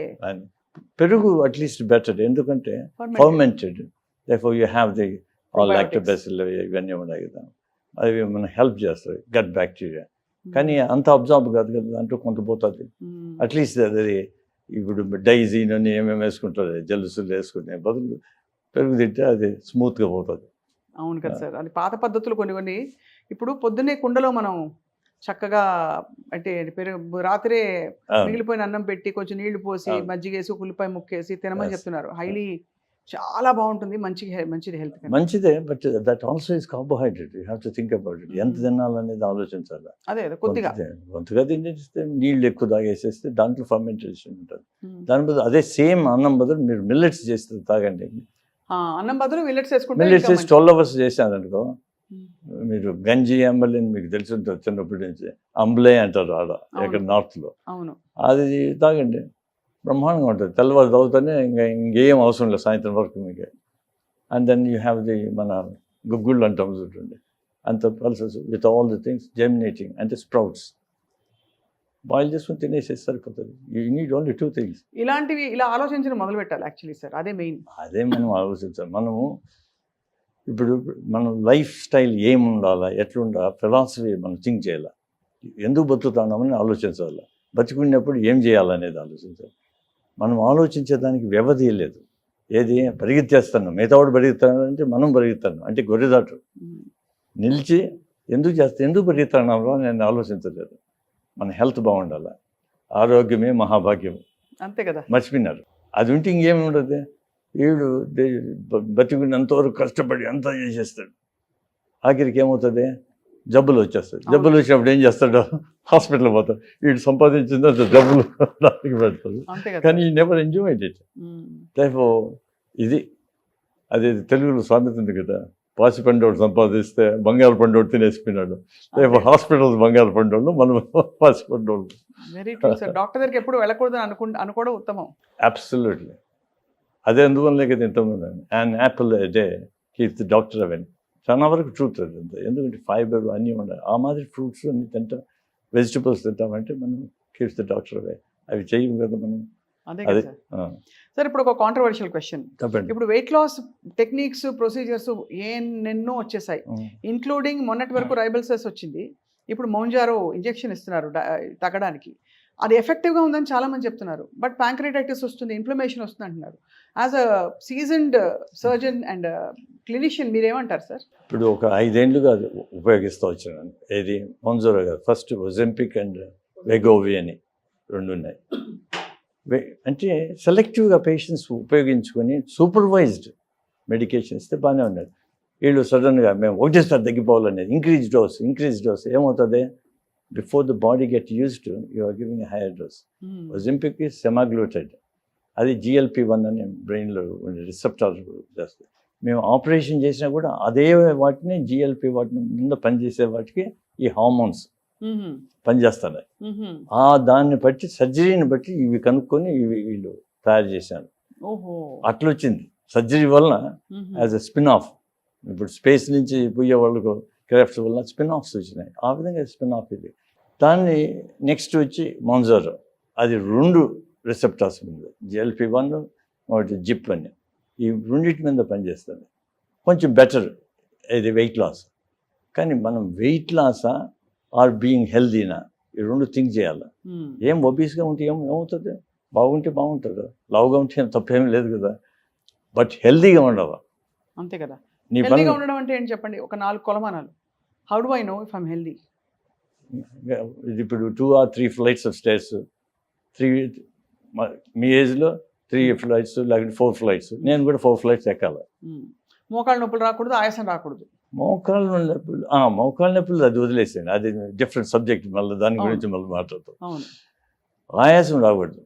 పెరుగు అట్లీస్ట్ బెటర్, ఎందుకంటే fermented. therefore you have the all lactobacilli ఇవన్నీ ఉన్నాయి కదా, అవి మనకు హెల్ప్ చేస్తాయి, గట్ బ్యాక్టీరియా. కానీ అంత అబ్జార్బ్ కాదు కదా, దాంట్లో కొంత పోతుంది. అట్లీస్ట్ అది ఇప్పుడు డైజీన్ అని ఏమేమి వేసుకుంటారు, జలుసులు వేసుకునే బదులు పెరుగు తింటే అది స్మూత్గా పోతుంది. అవును కదా సార్, అది పాత పద్ధతులు కొన్ని. ఇప్పుడు పొద్దున్నే కుండలో మనం చక్కగా అంటే రాత్రే మిగిలిపోయిన అన్నం పెట్టి కొంచెం నీళ్లు పోసి మజ్జిగేసి ఉల్లిపాయ ముక్కేసి తినమని చెప్తున్నారు. హైలీ చాలా బాగుంటుంది, మంచిది హెల్త్. మంచిదే, but that also is carbohydrate. You have to think about it. ఎంత తినాలనేది ఆలోచించాలి. అదే కొద్దిగా తినేస్తే నీళ్ళు ఎక్కువ తాగేసేస్తే దాంట్లో ఫర్మెంటేషన్ ఉంటుంది. దాని బదులు అదే సేమ్ అన్నం బదులు మీరు మిల్లెట్స్ చేస్తే తాగండి. అన్నం బదులు మిల్లెట్స్ వేసుకుంటే, మిల్లెట్స్ వేసి 12 hours చేశారనుకో, మీరు గంజి అంబలి అని మీకు తెలిసి ఉంటుంది చిన్నప్పటి నుంచి. అంబలే అంటారు ఆడ ఇక్కడ నార్త్లో. అవును, అది తాగండి, బ్రహ్మాండంగా ఉంటుంది. తెల్లవారు తాగుతానే ఇంకేం అవసరం లేదు సాయంత్రం వరకు మీకు. And then you have the మన గుగ్గుళ్ళు అంటాం చూడండి, అంత pulses with all the things germinating అంటే స్ప్రౌట్స్. బాయిల్ చేసుకుని తినేసేసి సరిపోతుంది. You need only 2 things. ఇలాంటివి ఇలా ఆలోచించడం మొదలు పెట్టాలి యాక్చువల్లీ సార్, అదే మెయిన్. అదే మనం ఆలోచించాలి. మనము ఇప్పుడు మనం లైఫ్ స్టైల్ ఏమి ఉండాలా, ఎట్లుండాలా, ఫిలాసఫీ మనం థింక్ చేయాలి. ఎందుకు బతుకుతున్నామని ఆలోచించాలి. బతుకున్నప్పుడు ఏం చేయాలనేది ఆలోచించాలి. మనం ఆలోచించేదానికి వ్యవధి లేదు. ఏది పరిగెత్తేస్తున్నాం, మిగతావాడు పరిగెత్తాను అంటే మనం పరిగెత్తాను అంటే గొర్రెదాటు నిలిచి ఎందుకు పరిగెత్తున్నామో నేను ఆలోచించలేదు. మన హెల్త్ బాగుండాలి, ఆరోగ్యమే మహాభాగ్యం. అంతే కదా, మర్చిపోయినారు. అది ఉంటే ఇంకేమి ఉండదు. వీడు బతికినంతవరకు కష్టపడి అంతా చేసేస్తాడు, ఆఖరికి ఏమవుతుంది, జబ్బులు వచ్చేస్తాయి. జబ్బులు వచ్చినప్పుడు ఏం చేస్తాడు, హాస్పిటల్ పోతాడు. వీడు సంపాదించిందంత జబ్బులు దానికి పెడతాడు. కానీ ఈ నెవర్ ఎంజాయ్డ్ ఇట్. ఇది అదే తెలుగులో సామెత ఉంది కదా, పాసి పండోడు సంపాదిస్తే బంగారు పండోడు తినేసిపోయినాడు. హాస్పిటల్స్ బంగారు పండోళ్ళు, మనం పాసి పండోళ్ళు. Very true sir. డాక్టర్ దగ్గరికి ఎప్పుడు వెళ్ళకూడదు అనుకోవడం ఉత్తమం. అబ్సల్యూట్లీ. అదే అందువల్లే కదా ఇంతకుముందు and Apple day keep the doctor oven. చాలా వరకు ట్రూత్ అది అంతే. ఎందుకంటే ఫైబర్ అన్నీ ఉండాలి. ఆ మాదిరి ఫ్రూట్స్ అన్ని తింటాం, వెజిటబుల్స్ తింటామంటే మనం కీప్స్ ది డాక్టర్ అవే. అవి చేయము కదా మనం. అదే సార్. ఇప్పుడు ఒక కాంట్రవర్షియల్ క్వశ్చన్. ఇప్పుడు వెయిట్ లాస్ టెక్నిక్స్, ప్రొసీజర్స్ ఎన్నెన్నో వచ్చేసాయి, ఇంక్లూడింగ్ మొన్నటి వరకు రైబల్సెస్ వచ్చింది. ఇప్పుడు మౌంజారో ఇంజెక్షన్ ఇస్తున్నారు తగ్గడానికి. అది ఎఫెక్టివ్గా ఉందని చాలామంది చెప్తున్నారు. బట్ ప్యాంక్రియాటైటిస్ వస్తుంది, ఇన్ఫ్లమేషన్ వస్తుంది అంటున్నారు. As a seasoned surgeon and clinician మీరేమంటారు సార్? ఇప్పుడు ఒక 5 ఏళ్ళుగా ఉపయోగిస్తూ వచ్చాను. ఏది మౌంజారో కాదు, ఫస్ట్ ఒజెంపిక్ అండ్ వెగోవి అని 2 ఉన్నాయి. అంటే సెలెక్టివ్గా పేషెంట్స్ ఉపయోగించుకొని సూపర్వైజ్డ్ మెడికేషన్ ఇస్తే బాగానే ఉన్నది. వీళ్ళు సడన్గా మేము ఒకటేసారి తగ్గిపోవాలనేది ఇంక్రీజ్ డోస్ ఏమవుతుంది, before the body get used you are giving higher dose. Ozempic is semaglutide, అది GLP-1 అని బ్రెయిన్లో ఉండే రిసెప్టార్ చేస్తుంది. మేము ఆపరేషన్ చేసినా కూడా అదే వాటిని GLP వాటిని ముందు పనిచేసే వాటికి ఈ హార్మోన్స్ పనిచేస్తున్నాయి. దాన్ని బట్టి సర్జరీని బట్టి ఇవి కనుక్కొని వీళ్ళు తయారు చేశాను. అట్లా వచ్చింది సర్జరీ వలన యాజ్ ఎ స్పిన్ ఆఫ్. ఇప్పుడు స్పేస్ నుంచి పోయే వాళ్ళకు క్రాఫ్ట్స్ వల్ల స్పిన్ ఆఫ్స్ వచ్చినాయి. ఆ విధంగా స్పిన్ ఆఫ్ ఇది. దాన్ని నెక్స్ట్ వచ్చి మోన్జారో, అది 2 రిసెప్టార్స్ మీద, GLP-1 ఒకటి జిప్ అని, ఈ రెండింటి మీద పనిచేస్తుంది. కొంచెం బెటర్ ఇది వెయిట్ లాస్. కానీ మనం వెయిట్ లాసా ఆర్ బీయింగ్ హెల్దీనా, ఈ 2 థింక్ చేయాలి. ఏం ఒబీస్గా ఉంటే ఏమవుతుంది? బాగుంటే బాగుంటుంది, లావుగా ఉంటే తప్పేమీ లేదు కదా. బట్ హెల్దీగా ఉండవా, అంతే కదా. నీ హెల్దీగా ఉండడం అంటే ఏంటి చెప్పండి, ఒక 4 కొలమానాలు. How do I know if I'm healthy? ఇప్పుడు 2 or 3 flights of stairs, 3 మీ ఏజ్లో 3 flights లేకపోతే 4 flights, నేను కూడా 4 flights ఎక్కాలి. మోకాళ్ళ నొప్పులు రాకూడదు, ఆయాసం రాకూడదు. మోకాళ్ళ నొప్పులు అది వదిలేసాను, అది డిఫరెంట్ సబ్జెక్ట్, మళ్ళీ దాని గురించి మళ్ళీ మాట్లాడతాం. అవును. ఆయాసం రాకూడదు.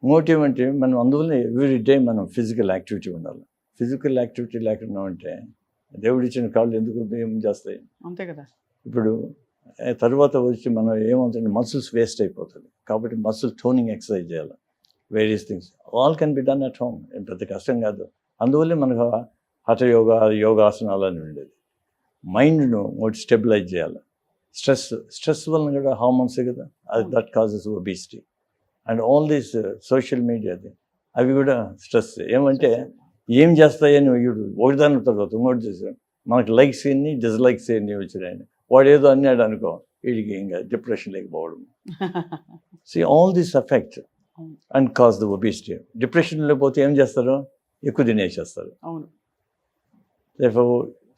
ఇంకోటి ఏమంటే మనం అందువల్ల ఎవ్రీ డే మనం ఫిజికల్ యాక్టివిటీ ఉండాలి. ఫిజికల్ యాక్టివిటీ లేకుండా ఉంటే దేవుడు ఇచ్చిన కాళ్ళు ఎందుకు ఏం చేస్తాయి? అంతే కదా. ఇప్పుడు తర్వాత వచ్చి మనం ఏమవుతుంది, మసిల్స్ వేస్ట్ అయిపోతుంది. కాబట్టి మసిల్ టోనింగ్ ఎక్సర్సైజ్ చేయాలి. Various things all can be done at home, ఏం పెద్ద కష్టం కాదు. అందువల్లే మనకు హఠ యోగాసనాలు అని ఉండేది. మైండ్ను ఒకటి స్టెబిలైజ్ చేయాలి. స్ట్రెస్ వలన కూడా హార్మోన్సే కదా, అది that causes obesity. And all these social media అవి కూడా స్ట్రెస్. ఏమంటే ఏం చేస్తాయని ఒకటిదాని తర్వాత ఇంకోటి చేసాను, మనకు లైక్స్ ఎన్ని డిస్లైక్స్ ఎన్ని వచ్చినాయని వాడు ఏదో అన్నాడు అనుకో, వీడికి ఇంకా డిప్రెషన్ లేకపోవడం. See all this effect and cause the obesity. Depression లేకపోతే ఏం చేస్తారు, ఎక్కువ తినేసేస్తారు. అవును.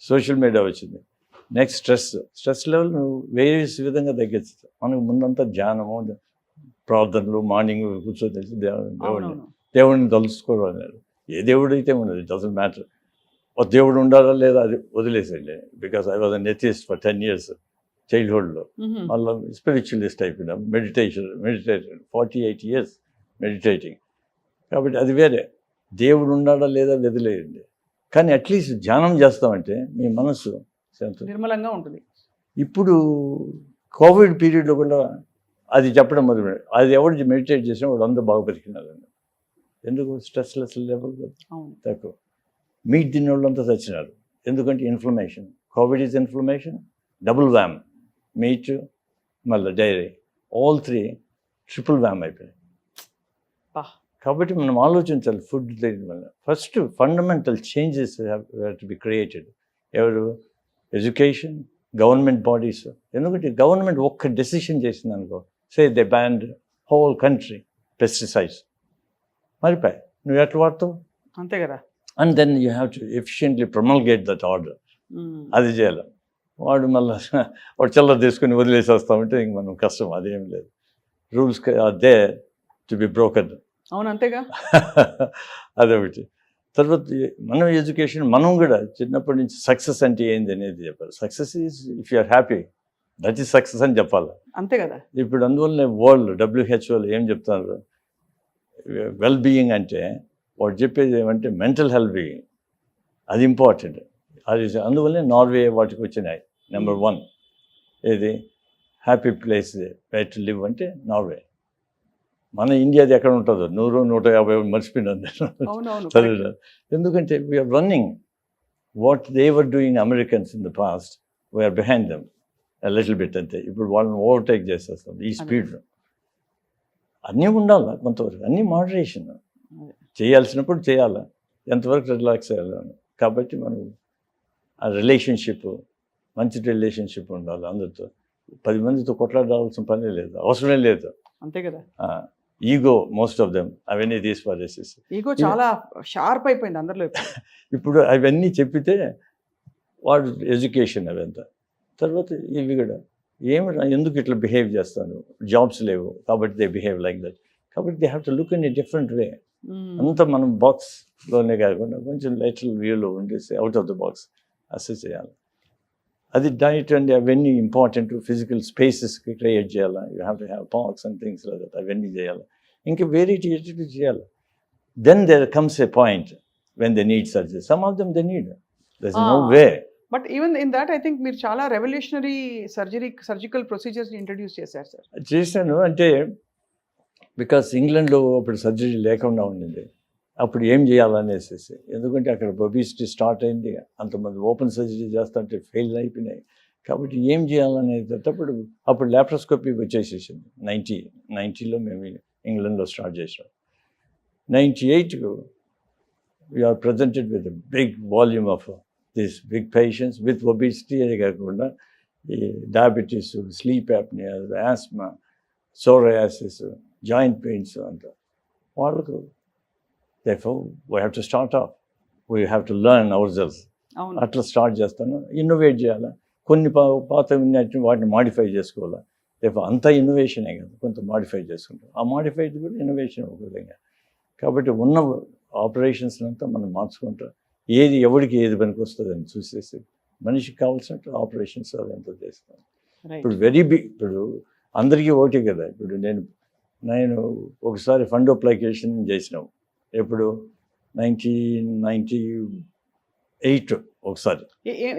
సోషల్ మీడియా వచ్చింది. నెక్స్ట్ స్ట్రెస్ లెవెల్ నువ్వు వేరియస్ విధంగా తగ్గించు. మనకు ముందంతా ధ్యానము, ప్రార్థనలు, మార్నింగ్ కూర్చొని దేవుడిని తలుసుకోవడం అన్నారు. ఏ దేవుడు అయితే ఉన్నది, ఇట్ డజంట్ మ్యాటర్. ఒక దేవుడు ఉండాలా లేదా అది వదిలేసండి. Because I was an atheist for 10 years చైల్డ్హుడ్లో. మళ్ళీ స్పిరిచువలిస్ట్ అయిపోయినా, మెడిటేటర్ 48 years మెడిటేటింగ్. కాబట్టి అది వేరే. దేవుడు ఉండాలా లేదా వదిలేయండి. కానీ అట్లీస్ట్ ధ్యానం చేస్తామంటే మీ మనసు నిర్మలంగా ఉంటుంది. ఇప్పుడు కోవిడ్ పీరియడ్లో కూడా అది చెప్పడం మొదలు, అది ఎవరు మెడిటేట్ చేసినా వాళ్ళు అందరూ బాగా బతికినారండి. ఎందుకు? స్ట్రెస్లెస్ లెవెల్ తక్కువ. మీట్ తిన్న వాళ్ళంతా చచ్చినారు. ఎందుకంటే inflammation. Covid is inflammation, double whammy. Meat మళ్ళీ డైరీ, ఆల్ 3 ట్రిపుల్ వ్యామ్ అయిపోయినాయి. కాబట్టి మనం ఆలోచించాలి ఫుడ్ తినడం వల్ల. First fundamental changes have to be created. ఎవరు? Education, government bodies. ఎందుకంటే గవర్నమెంట్ ఒక్క డెసిషన్ చేసింది అనుకో, say they banned whole country pesticides, మరిపోయి నువ్వు ఎట్లా వాడతావు? అంతే కదా. And then you have to efficiently promulgate that order. అది చేయాలి. వాడు మళ్ళీ వాడు చల్లర తీసుకుని వదిలేసి వస్తామంటే ఇంక మనం కష్టం. అదేం లేదు. Rules are there to be broken. అవును, అంతేగా. అదొకటి. తర్వాత మనం ఎడ్యుకేషన్, మనం కూడా చిన్నప్పటి నుంచి సక్సెస్ అంటే ఏంది అనేది చెప్పాలి. Success is if you are happy, that is success అని చెప్పాలి. అంతే కదా. ఇప్పుడు అందువల్లనే వరల్డ్ WHO ఏం చెప్తున్నారు, వెల్ బీయింగ్ అంటే వాడు చెప్పేది ఏమంటే మెంటల్ హెల్త్ బీయింగ్, అది ఇంపార్టెంట్. అది అందువల్లనే నార్వే వాటికి వచ్చినాయి నెంబర్ 1. ఏది happy place where to live అంటే నార్వే. మన ఇండియాది ఎక్కడ ఉంటుందో 100-150 మర్చిపోయినాను చదివిన. ఎందుకంటే we're running what they were doing Americans in the past, we're behind them little bit అంతే. ఇప్పుడు వాళ్ళని ఓవర్టేక్ చేసేస్తాం ఈ స్పీడ్లో. అన్నీ ఉండాలి కొంతవరకు, అన్నీ మోడరేషన్. చేయాల్సినప్పుడు చేయాలి, ఎంతవరకు రిలాక్స్ అయ్యాలి. కాబట్టి మనం ఆ రిలేషన్షిప్, మంచి రిలేషన్షిప్ ఉండాలి అందరితో. 10 మందితో కొట్లాడాల్సిన పని లేదు, అవసరమే లేదు. అంతే కదా. ఈగో మోస్ట్ ఆఫ్ దెమ్ అవన్నీ తీసిపారేసేసి, ఈగో చాలా షార్ప్ అయిపోయింది అందరిలో. ఇప్పుడు అవన్నీ చెప్పితే వాడు ఎడ్యుకేషన్ అవంతా. తర్వాత ఇవి కూడా ఎందుకు ఇట్లా బిహేవ్ చేస్తాను, జాబ్స్ లేవు కాబట్టి దే బిహేవ్ లైక్ దట్. కాబట్టి they have to look in a different way. అంతా మనం బాక్స్లోనే కాకుండా కొంచెం లైటల్ వ్యూలో ఉండేసి out of the box assess చేయాలి. అది డైట్ అండ్ అవన్నీ ఇంపార్టెంట్. ఫిజికల్ స్పేసెస్కి క్రియేట్ చేయాలి. You have to have parks and things like that. అవన్నీ చేయాలి. ఇంకా వెరైటీ చేయాలి. Then there comes a point when they need surgery. Some of them they need, there is no way. But even in that I think మీరు చాలా రెవల్యూషనరీ సర్జికల్ ప్రొసీజర్స్ ఇంట్రడ్యూస్ చేశారు సార్. చేశాను అంటే బికాస్ ఇంగ్లాండ్లో అప్పుడు సర్జరీ లేకుండా ఉండింది. అప్పుడు ఏం చేయాలనేసి, ఎందుకంటే అక్కడ ఒబిసిటీ స్టార్ట్ అయింది, అంతమంది ఓపెన్ సర్జరీ చేస్తుంటే ఫెయిల్ అయిపోయినాయి. కాబట్టి ఏం చేయాలనేటప్పుడు అప్పుడు ల్యాప్రోస్కోపీ వచ్చేసేసింది. 90లో మేము ఇంగ్లాండ్లో స్టార్ట్ చేసాం. 98కు we are presented with big volume of this big patients with obesity. అదే కాకుండా ఈ diabetes, sleep apnoea, asthma, psoriasis, joint pains అంతా వాళ్ళకు. Therefore, we have to start off. We have to learn ourselves. అవును. అట్లా స్టార్ట్ చేస్తాను. ఇన్నోవేట్ చేయాలా, కొన్ని పాత ఉన్నట్టు వాటిని మాడిఫై చేసుకోవాలా. రేపు అంతా ఇన్నోవేషనే కదా, కొంత మాడిఫై చేసుకుంటాం. ఆ మాడిఫైడ్ కూడా ఇన్నోవేషన్ ఒక విధంగా. కాబట్టి ఉన్న ఆపరేషన్స్ అంతా మనం మార్చుకుంటాం. ఏది ఎవరికి ఏది పనికి వస్తుంది అని చూసేసి మనిషికి కావాల్సినట్టు ఆపరేషన్స్ అదంతా చేస్తాం. రైట్. ఇప్పుడు వెరీ బిగ్, ఇప్పుడు అందరికీ ఒకటే కదా. ఇప్పుడు నేను ఒకసారి ఫండ్ అప్లికేషన్ చేసినాం. ఎప్పుడు 1998 ఒకసారి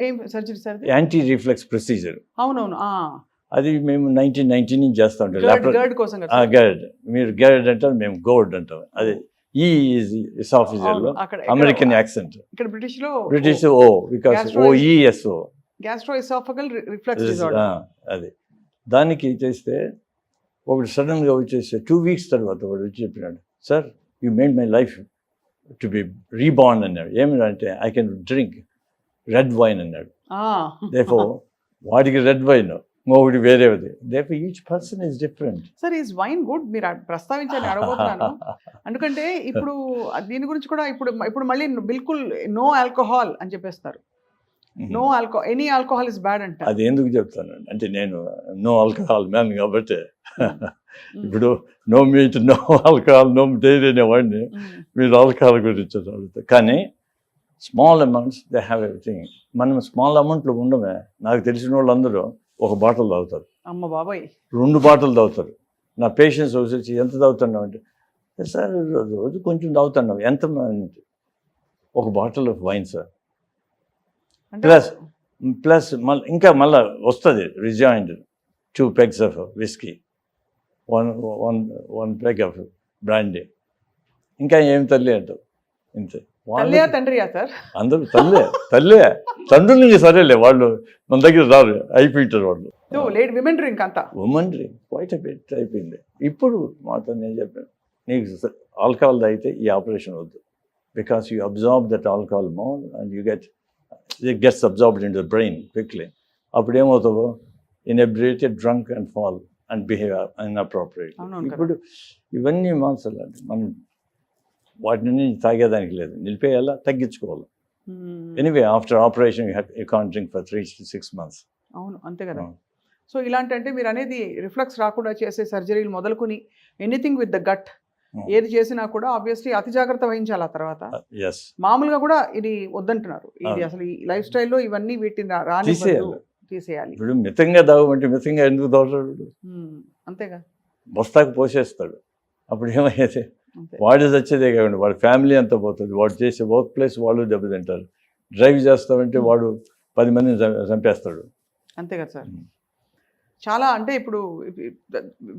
ఏం surgery sir? Anti reflex procedure. అవునవును. అది మేము 1990 నుంచి చేస్తూ ఉంటాం. గర్డ్ కోసం కదా? గర్డ్, మీరు గర్డ్ అంటారు, మేము గోల్డ్ అంటాం. అది ఈసాఫిజర్లో అమెరికన్ యాక్సెంట్. ఇక్కడ British O, because OESO, gastrooesophageal reflux disorder. అది దానికి చేస్తే ఒకటి సడన్గా వచ్చేసి 2 weeks తర్వాత వాడు వచ్చి చెప్పినాడు, sir you made my life to be reborn అన్నాడు. ఏమిటంటే I can drink red wine అన్నాడు. దేఫో వాడికి రెడ్ వైన్, ఇంకొకటి వేరేది. Therefore each person is different. Sir is wine good? మీరు ప్రస్తావించాలి అడగబోతున్నాను. ఎందుకంటే ఇప్పుడు దీని గురించి కూడా ఇప్పుడు మళ్ళీ బిల్కుల్ నో ఆల్కహాల్ అని చెప్పేస్తారు. No alcohol, any alcohol is bad అంట. అది ఎందుకు చెప్తాను అంటే, నేను నో ఆల్కహాల్ మ్యాన్ కాబట్టి ఇప్పుడు no meat, no alcohol, no dairy అనేవాడిని మీరు ఆల్కహాల్ గురించి అడుగుతారు. కానీ small amounts they have everything. మనం స్మాల్ అమౌంట్లో ఉండమే. నాకు తెలిసిన వాళ్ళందరూ ఒక బాటిల్ తాగుతారు, అమ్మ బాబాయ్ 2 బాటిల్ తాగుతారు. నా పేషెంట్స్ వచ్చి ఎంత తాగుతున్నావు అంటే, సార్ రోజు కొంచెం తాగుతున్నావు. ఎంత? ఒక bottle of wine sir. Plus ఇంకా మళ్ళీ వస్తుంది రిజాయిండ్ 2 pegs of whisky, one peg of brandy. ఇంకా ఏం తల్లి అంటావు. ఇంతే. తండ్రియా సార్? అందరూ తల్లే తండ్రులు. ఇంకా సరేలే, వాళ్ళు మన దగ్గర రారు, అయిపోయింటారు వాళ్ళు. విమెన్ డ్రింక్ అంతా, ఉమెన్ డ్రింక్ క్వైట్ పెట్టి అయిపోయింది. ఇప్పుడు మాత్రం నేను చెప్పాను, నీకు ఆల్కహాల్ తాగితే ఈ ఆపరేషన్ వద్దు. Because you absorb that alcohol more and you it gets absorbed into the brain quickly. అప్పుడు ఏమవుతావో, inebriated, drunk and fall and behave inappropriately. ఇప్పుడు ఇవన్నీ మార్చాలి. మనం వాటిని తాగేదానికి లేదు, నిలిపేయాలా, తగ్గించుకోవాలి. Anyway after operation you can't drink for 3 to 6 months. అవును, అంతే కదా. సో ఇలాంటి అంటే మీరు అనేది రిఫ్లెక్స్ రాకుండా చేసే సర్జరీలు మొదలుకొని ఎనీథింగ్ విత్ ద గట్ ఏది చేసినా కూడా ఆబ్వియస్లీ అతి జాగ్రత్త వహించాలి. ఆ తర్వాత మామూలుగా కూడా ఇది వద్దంటున్నారు. ఇది అసలు ఈ లైఫ్ స్టైల్లో ఇవన్నీ వీటిని తీసేయాలి. ఇప్పుడు మితంగా తాగమంటే మితంగా ఎందుకు తాగుతాడు? అంతేగా, బస్తాకు పోసేస్తాడు. అప్పుడు ఏమయ్యేది, వాడు చచ్చేదే కాకుండా వాడి ఫ్యామిలీ అంతా పోతుంది. వాడు చేసే వర్క్ ప్లేస్ వాళ్ళు దెబ్బతింటారు. డ్రైవ్ చేస్తామంటే వాడు 10 మందిని చంపేస్తాడు. అంతే కదా సార్. చాలా అంటే ఇప్పుడు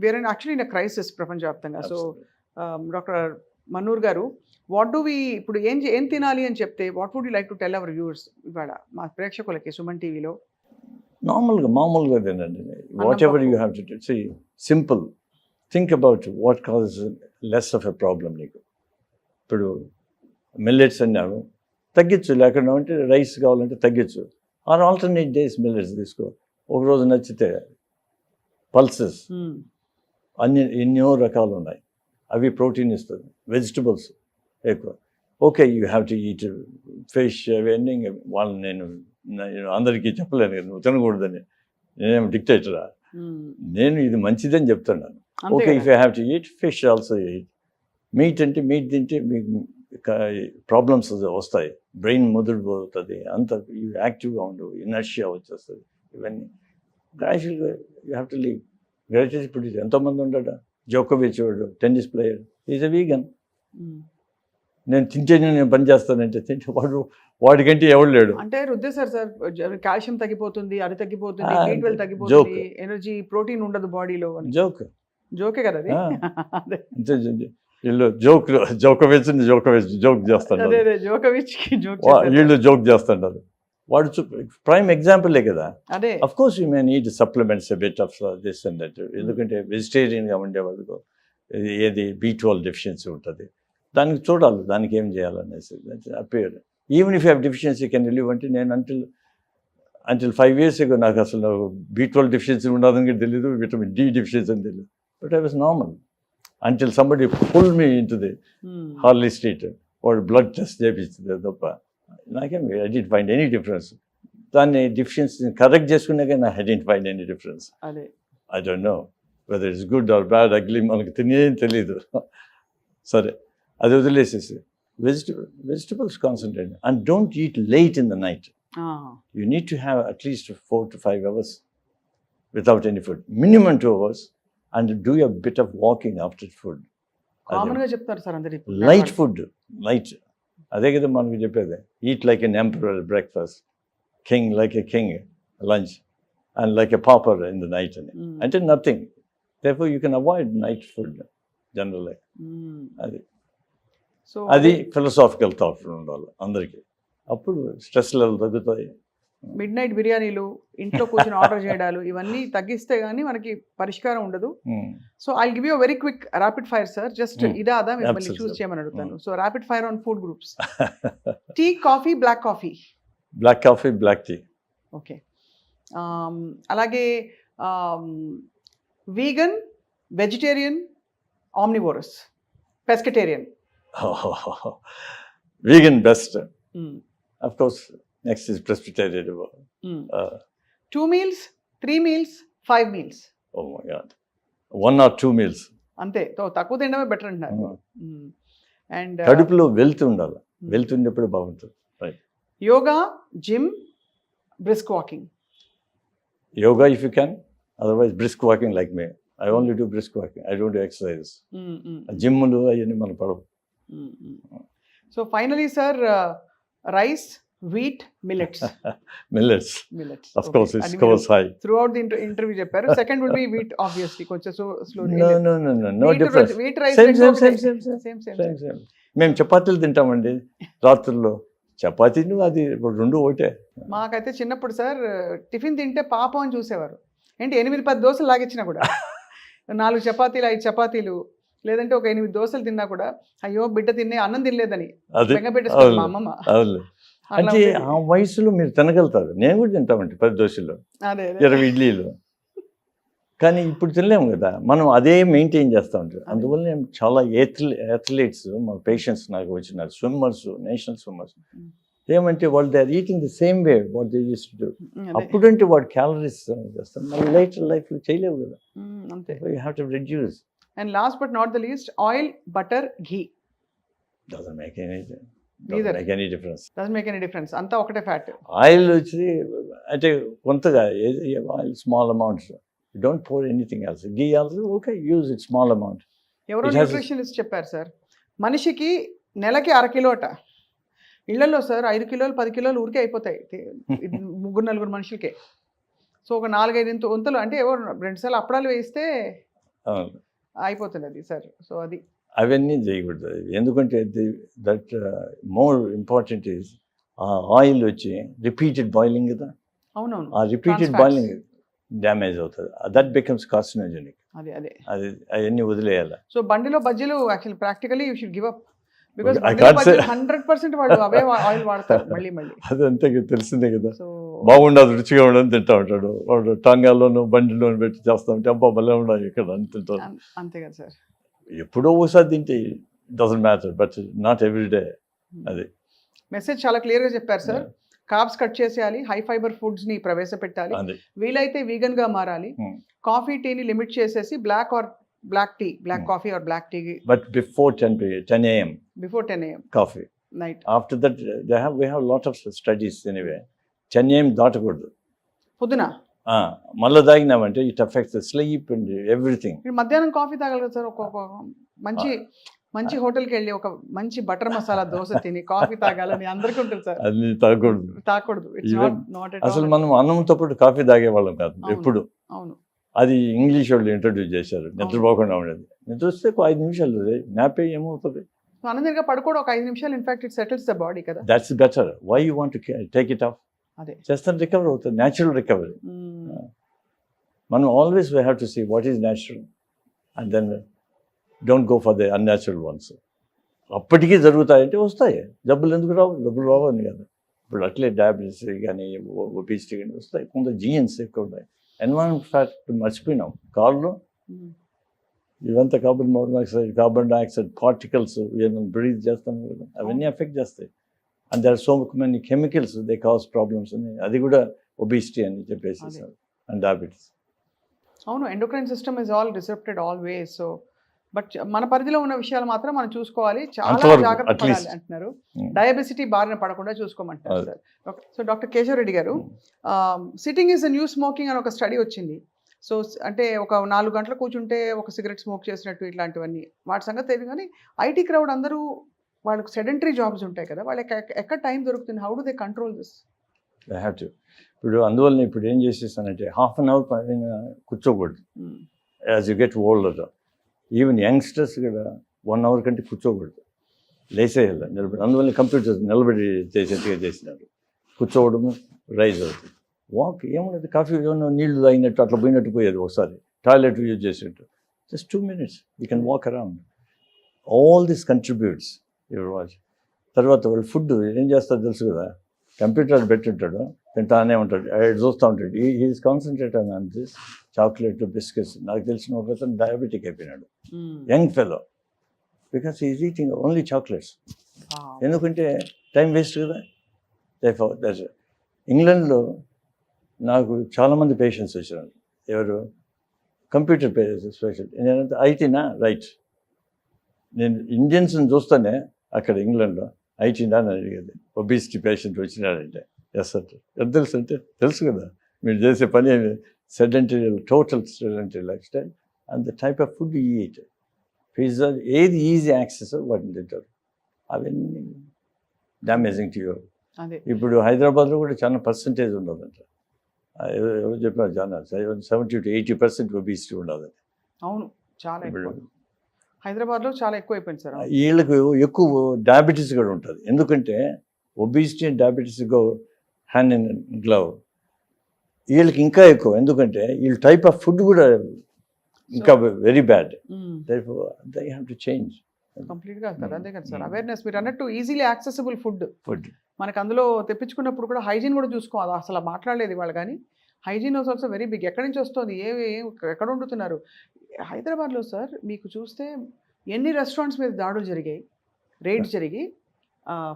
వేరే యాక్చువల్లీ ఇన్ క్రైసిస్ ప్రపంచవ్యాప్తంగా. సో డాక్టర్ మన్నూర్ గారు, వాట్ డూ వి ఇప్పుడు ఏం తినాలి అని చెప్తే what would you like to tell our viewers ఇవాళ మా ప్రేక్షకులకి సుమన్ టీవీలో? మామూలుగా తినండి. Whatever you have to see simple. Think about what causes less of a problem. నీకు ఇప్పుడు మిల్లెట్స్ అన్నావు, తగ్గించు. లేకుండా అంటే రైస్ కావాలంటే తగ్గించు. ఆర్ ఆల్టర్నేట్ డేస్ మిల్లెట్స్ తీసుకో. ఒకరోజు నచ్చితే పల్సెస్ ఎన్నో రకాలు ఉన్నాయి, అవి ప్రోటీన్ ఇస్తుంది. వెజిటబుల్స్ ఎక్కువ. Okay, you have to eat fish అవన్నీ. వాళ్ళని నేను అందరికీ చెప్పలేను కదా నువ్వు తినకూడదని. నేనేం డిక్టేటరా? నేను ఇది మంచిదని చెప్తున్నాను. Okay, if you have to eat fish also eat. Meet తింటే మీకు ప్రాబ్లమ్స్ వస్తాయి, బ్రెయిన్ ముదిరిపోతుంది, అంత యాక్టివ్గా ఉండవు, ఇనర్షియా వచ్చేస్తుంది. ఇవన్నీ గ్రాడ్యువల్గా you have to leave. Gradual ఇప్పుడు ఎంతోమంది ఉంటాడు. జోకోవిచ్ వాడు tennis player, is a vegan. నేను నేను పని చేస్తానంటే వాడికంటే ఎవడు లేడు. అంటే రుద్దేశారు సార్, కాల్షియం తగ్గిపోతుంది, అది తగ్గిపోతుంది, B12 తగ్గిపోతుంది, ఎనర్జీ ప్రోటీన్ ఉండదు బాడీలో. జోకే కదా అది. వీళ్ళు జోక్ చేస్తుంటారు, అదే జోకోవిచ్ కి జోక్ వీళ్ళు జోక్ చేస్తుంటారు. వాడు ప్రైమ్ ఎగ్జాంపులే కదా. అదే of course you may need supplements bit of this and that, ఎందుకంటే వెజిటేరియన్గా ఉండే వాళ్ళకు ఏది B12 డెఫిషియన్సీ ఉంటుంది, దానికి చూడాలి దానికి ఏం చేయాలనేసి appear. Even if you have deficiency can relieve అంటే నేను అంటిల్ 5 years ago నాకు అసలు B12 డెఫిషియన్సీ ఉండదని తెలియదు, విటమిన్ D డెఫిషియన్సీ అని తెలియదు. But I was normal until somebody pull me in to the Harley Street, వాడు బ్లడ్ టెస్ట్ చేయించింది తప్ప నాకేం I didn't find any difference. దాన్ని డెఫిషియన్సీని కరెక్ట్ చేసుకున్నాక I didn't find any difference. అదే I don't know whether it's good or bad, ugly మనకు తెలియదు. సరే అది వదిలేసేసి vegetables concentrate and don't eat late in the night. You need to have at least 4 to 5 hours without any food, minimum 2 hours, and do a bit of walking after food. Common గా చెప్తారు సార్ అందరి లైట్ ఫుడ్, లైట్, అదే కదా మనకు చెప్పేది. Eat like an emperor breakfast, king like a king lunch, and like a pauper in the night అని. అంటే nothing, therefore you can avoid night food generally. అది ఫిలసాఫికల్ థాట్ ఉండాలి అందరికీ, అప్పుడు స్ట్రెస్ లెవెల్ తగ్గుతాయి. మిడ్ నైట్ బిర్యానీలు, ఇంట్లో కూర్చొని ఆర్డర్ చేయడాలు, ఇవన్నీ తగ్గిస్తే గానీ మనకి పరిష్కారం ఉండదు. So I give you very quick rapid fire sir, just ఇదా అదా మిమ్మల్ని చూస్ చేయమని అడుగుతాను. So rapid fire on food groups. Tea, coffee, black coffee? Black coffee, black tea. Okay. అలాగే vegan, vegetarian, omnivorous, pescatarian? Vegan best. Of course, next is pescatarian. 2 meals, 3 meals, 5 meals? Oh my God, 1 or 2 meals. అంతే, తక్కువ తినడమే బెటర్ అంటున్నారు. అండ్ కడుపులో వెల్త్ ఉండాలి, వెల్త్ ఉన్నప్పుడు బాగుంటుంది. Right. Yoga, gym, brisk walking? Yoga if you can, otherwise brisk walking like me. I only do brisk walking, I don't do exercise. జిమ్లు అవన్నీ మన పడవు. So finally sir, rice, wheat, millets? Millets of course, it scores high. Throughout the interview చెప్పారు. Second would be wheat, obviously. కొంచెం slowly. No difference. Wheat, rice, same. మేము చపాతీలు తింటామండి రాత్రుల్లో. చపాతీను అది రెండు ఒకటే. మాకైతే చిన్నప్పుడు సార్ టిఫిన్ తింటే పాపం అని చూసేవారు. ఏంటి 8-10 దోశలు లాగిచ్చినా కూడా, 4 చపాతీలు 5 చపాతీలు, లేదంటే ఒక 8 దోశలు తిన్నా కూడా అయ్యో బిడ్డ తిన్నే అన్నం తినలేదని పెట్టేసుకోవాలి మా అమ్మమ్మ. అంటే ఆ వయసులో మీరు తినగలుగుతారు, నేను కూడా తింటామండి 10 దోశలు, 20 ఇడ్లీలు. కానీ ఇప్పుడు తినలేము కదా, మనం అదే మెయింటైన్ చేస్తూ ఉంటాం. అందువల్ల చాలా అథ్లీట్స్ మా పేషెంట్స్ నాకు వచ్చినారు, స్విమ్మర్స్, నేషనల్ స్విమ్మర్స్. ఏమంటే వాళ్ళు they are eating the same way what they use to do. అప్పుడంటే వాడు క్యాలరీస్ చేస్తాం, మళ్ళీ లేటర్ లైఫ్లో చేయలేవు కదా. అంతే, you have to reduce. And last but not the least, oil, butter, ghee? Doesn't make any difference. Doesn't make any difference. Anta okate fat. Oil వచ్చి అంటే కొంతగా oil small amounts, don't pour anything else. Ghee also okay, use it small amount. ఎవరో న్యూట్రిషనిస్ట్ చెప్పారు సార్, మనిషికి నెలకి 1/2 కిలో అట. ఇళ్లలో సార్ 5 కిలోలు 10 కిలోలు ఊరికే అయిపోతాయి 3-4 మనుషులకే. సో ఒక 4-5 వంతులు అంటే ఏవో 2 సార్లు అప్పడాలు వేయిస్తే అయిపోతున్నది సార్. సో అది అవన్నీ చేయకూడదు, ఎందుకంటే దట్ మోర్ ఇంపార్టెంట్ ఈజ్ ఆ ఆయిల్ వచ్చి రిపీటెడ్ బాయిలింగ్ కదా. అవునవును, ఆ రిపీటెడ్ బాయిలింగ్ డ్యామేజ్ అవుతుంది, దట్ బికమ్స్ కార్సినోజెనిక్. అది అవన్నీ వదిలేయాలి. సో బండిలో బజ్జీలు actually practically you should give up, because 100% వాళ్ళు అవే ఆయిల్ వాడతారు మళ్ళీ. అది అంతే తెలిసిందే కదా, బాగుండదు, రుచిగా ఉండదు తింటా ఉంటాడు వాడు. టాంగాల్లోనూ బండిలోనూ పెట్టి చేస్తా ఉంటే అబ్బా భలే ఉండాలి ఇక్కడ అని తింటారు. అంతే కదా సార్, ఎప్పుడో ఒకసారి తింటే doesn't matter, but not every day. అది మెసేజ్ చాలా క్లియర్గా చెప్పారు సార్. కార్బ్స్ కట్ చేసేయాలి, హై ఫైబర్ ఫుడ్స్ ని ప్రవేశపెట్టాలి, వీలైతే వీగన్ గా మారాలి, కాఫీ టీని లిమిట్ చేసేసి black tea, black coffee or black tea, but before 10 AM. Before 10 AM coffee. Night. After that we have lot of studies anyway. 10 AM దాటకూడదు పొద్దున. మళ్ళీ తాగినామంటే it affects the sleep and everything. మధ్యాహ్నం కాఫీ తాగాలి కదా సార్. ఒక మంచి హోటల్కి వెళ్ళి ఒక మంచి బటర్ మసాలా దోశ తిని కాఫీ తాగాలని అందరికీ ఉంటుంది సార్. అది తాగకూడదు. It's not at all. అసలు మనం అన్నంతో పాటు కాఫీ తాగేవాళ్ళం కాదు ఎప్పుడు. అవును, అది ఇంగ్లీష్ వాళ్ళు ఇంట్రడ్యూస్ చేశారు, నిద్రపోకుండా ఉండేది. నిద్ర వస్తే ఒక 5 నిమిషాలు నాపే ఏమవుతుంది. ఆనందంగా పడుకోవడం ఒక 5 నిమిషాలు in fact it settles the body కదా. That's better. Why you want take it off? అదే చేస్తాను, రికవర్ అవుతుంది, న్యాచురల్ రికవరీ. మనం always we have to see what is natural and then don't go for the unnatural ones. అప్పటికీ జరుగుతాయంటే వస్తాయి, జబ్బులు ఎందుకు రావు? జబ్బులు రావని కదా. ఇప్పుడు అట్లే డయాబెటీస్ కానీ ఒబిసిటీ కానీ వస్తాయి, కొంత జీన్స్ ఎక్కువ ఉన్నాయి. ఎన్వైరన్మెంట్ ఫ్యాక్ట్ మర్చిపోయినాం. కారులో ఇవంతా carbon monoxide, carbon dioxide particles ఏమైనా బ్రీత్ చేస్తాం కదా, అవన్నీ ఎఫెక్ట్ చేస్తాయి. And there are so many chemicals they cause problems అని, అది కూడా ఒబిసిటీ అని చెప్పేసేసారు, అండ్ డయాబెటీస్. అవును, endocrine system is all disrupted always. So but మన పరిధిలో ఉన్న విషయాలు మాత్రం మనం చూసుకోవాలి, చాలా అంతవరకు, జాగ్రత్త at least. పడాలి అంటున్నారు. డయాబెసిటీ బారిన పడకుండా చూసుకోమంటారు సార్. సో డాక్టర్ కేశవరెడ్డి గారు, sitting is a new smoking అని ఒక స్టడీ వచ్చింది. సో అంటే ఒక 4 గంటలు కూర్చుంటే ఒక సిగరెట్ స్మోక్ చేసినట్టు ఇట్లాంటివన్నీ వాటి సంగతి తెలియదు. కానీ ఐటీ క్రౌడ్ అందరూ వాళ్ళకి సెడెంటరీ జాబ్స్ ఉంటాయి కదా, వాళ్ళకి ఎక్కడ టైం దొరుకుతుంది? How do they control this? I have to. ఇప్పుడు అందువల్ల ఇప్పుడు ఏం చేసేసానంటే హాఫ్ అన్ అవర్ పైన కూర్చోకూడదు. As you get older, even youngsters కూడా 1 అవర్ కంటే కూర్చోకూడదు, లేసేయాలి, నిలబడి. అందువల్ల కంప్యూటర్స్ నిలబడి చేసేట్టుగా చేసినారు. కూర్చోవడము, రైజ్ అవుతుంది. వాక్ ఏమున్నది, కాఫీ ఏమన్నా నీళ్లు తాగినట్టు అట్లా పోయినట్టు పోయేది. ఒకసారి టాయిలెట్ యూజ్ చేసినట్టు, just 2 minutes you can walk around. All this contributes your watch. తర్వాత వాళ్ళు ఫుడ్ ఏం చేస్తారో తెలుసు కదా, కంప్యూటర్ పెట్టింటాడు, తింటానే ఉంటాడు, చూస్తూ ఉంటాడు. Is concentrate on this chocolate, biscuits. నాకు తెలిసిన ఒక అతను డయాబెటిక్ అయిపోయినాడు, young fellow, because is eating only chocolates. ఎందుకంటే టైం వేస్ట్ కదా. దట్స్ ఇంగ్లాండ్లో నాకు చాలామంది పేషెంట్స్ వచ్చారు. ఎవరు? Computer special. నేనంటే ఐటీనా? రైట్. నేను ఇండియన్స్ని చూస్తానే అక్కడ ఇంగ్లాండ్లో ఐటీనా అని అడిగేది. ఒబిసిటీ పేషెంట్ వచ్చినాడంటే ఎస్ అంటే. ఎంత తెలుసు అంటే, తెలుసు కదా మీరు చేసే పని sedentary, total sedentary life style and the type of food eat. Pizza ఏది ఈజీ యాక్సెస్ వాటిని తింటారు. అవన్నీ డ్యామేజింగ్ టు యువర్. ఇప్పుడు హైదరాబాద్లో కూడా చాలా పర్సంటేజ్ ఉండదంట. ఎవరు చెప్పినారు, చాలా 70 to 80% ఒబిసిటీ ఉండదు. అవును, చాలా ఎక్కువ. హైదరాబాద్లో చాలా ఎక్కువ అయిపోయింది సార్. వీళ్ళకు ఎక్కువ డయాబెటీస్ కూడా ఉంటుంది. ఎందుకంటే obesity and diabetes go hand in glove. వీళ్ళకి ఇంకా ఎక్కువ, ఎందుకంటే వీళ్ళ టైప్ ఆఫ్ ఫుడ్ కూడా ఇంకా very bad. They have to change కంప్లీట్గా సార్. అదే కదా సార్, అవేర్నెస్. మీరు అన్నట్టు ఈజీలీ యాక్సెసిబుల్ ఫుడ్ మనకు అందులో తెప్పించుకున్నప్పుడు కూడా హైజీన్ కూడా చూసుకోవాలి. అసలు మాట్లాడలేదు వాళ్ళు, కానీ hygiene was also very big. ఎక్కడి నుంచి వస్తుంది, ఎక్కడ వండుతున్నారు? హైదరాబాద్లో సార్ మీకు చూస్తే ఎన్ని రెస్టారెంట్స్ మీద దాడులు జరిగాయి, రేడ్ జరిగి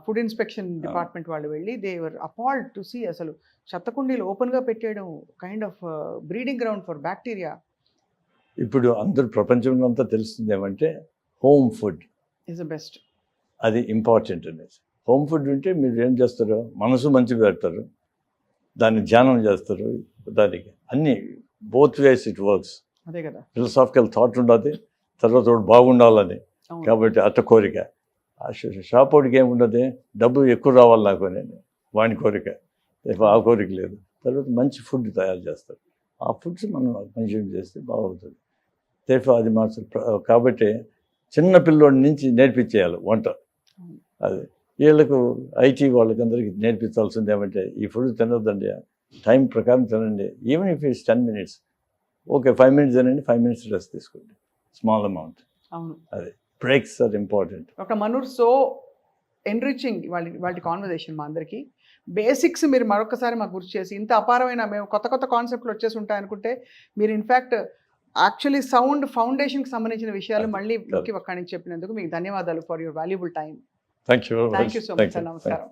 ఫుడ్ ఇన్స్పెక్షన్ డిపార్ట్మెంట్ వాళ్ళు వెళ్ళి they were appalled to see. అసలు చెత్తకుండీలు ఓపెన్గా పెట్టేయడం, kind of breeding ground for bacteria. ఇప్పుడు అందరు ప్రపంచంలో అంతా తెలుస్తుంది ఏమంటే home food is the best. అది ఇంపార్టెంట్ అనేది. హోమ్ ఫుడ్ ఉంటే మీరు ఏం చేస్తారు, మనసు మంచి పెడతారు, దాన్ని ధ్యానం చేస్తారు, దానికి అన్నీ బోత్ వేస్ ఇట్ వర్క్స్. అదే కదా, ఫిలసాఫికల్ థాట్ ఉండదు. తర్వాత వాడు బాగుండాలని, కాబట్టి అట్ట కోరిక. ఆ షాప్ వాడికి ఏముండదు, డబ్బు ఎక్కువ రావాలి నాకు నేను, వాని కోరిక. ఆ కోరిక లేదు. తర్వాత మంచి ఫుడ్ తయారు చేస్తారు, ఆ ఫుడ్స్ మనం కన్జ్యూమ్ చేస్తే బాగుంటుంది. అది మాత్రం కాబట్టి చిన్న పిల్లోడి నుంచి నేర్పించేయాలి వంట. అది వీళ్ళకు ఐటీ వాళ్ళకందరికీ నేర్పించాల్సింది ఏమంటే, ఈ ఫుడ్ తినొద్దండి, టైం ప్రకారం తినండి. Even if it's 10 minutes, okay 5 minutes తినండి, 5 minutes రెస్ట్ తీసుకోండి, స్మాల్ అమౌంట్. అవును, అది breaks are important. Doctor Manur, so enriching వాళ్ళ కాన్వర్జేషన్ మా అందరికీ. బేసిక్స్ మీరు మరొకసారి మాకు గుర్తు చేసి, ఇంత అపారమైన మేము కొత్త కాన్సెప్ట్లు వచ్చేసి ఉంటాయనుకుంటే, మీరు ఇన్ఫ్యాక్ట్ యాక్చువల్లీ సౌండ్ ఫౌండేషన్కి సంబంధించిన విషయాలు మళ్ళీ ఒక్కడి నుంచి చెప్పినందుకు మీకు ధన్యవాదాలు for your valuable time. Thank you so much sir. నమస్కారం.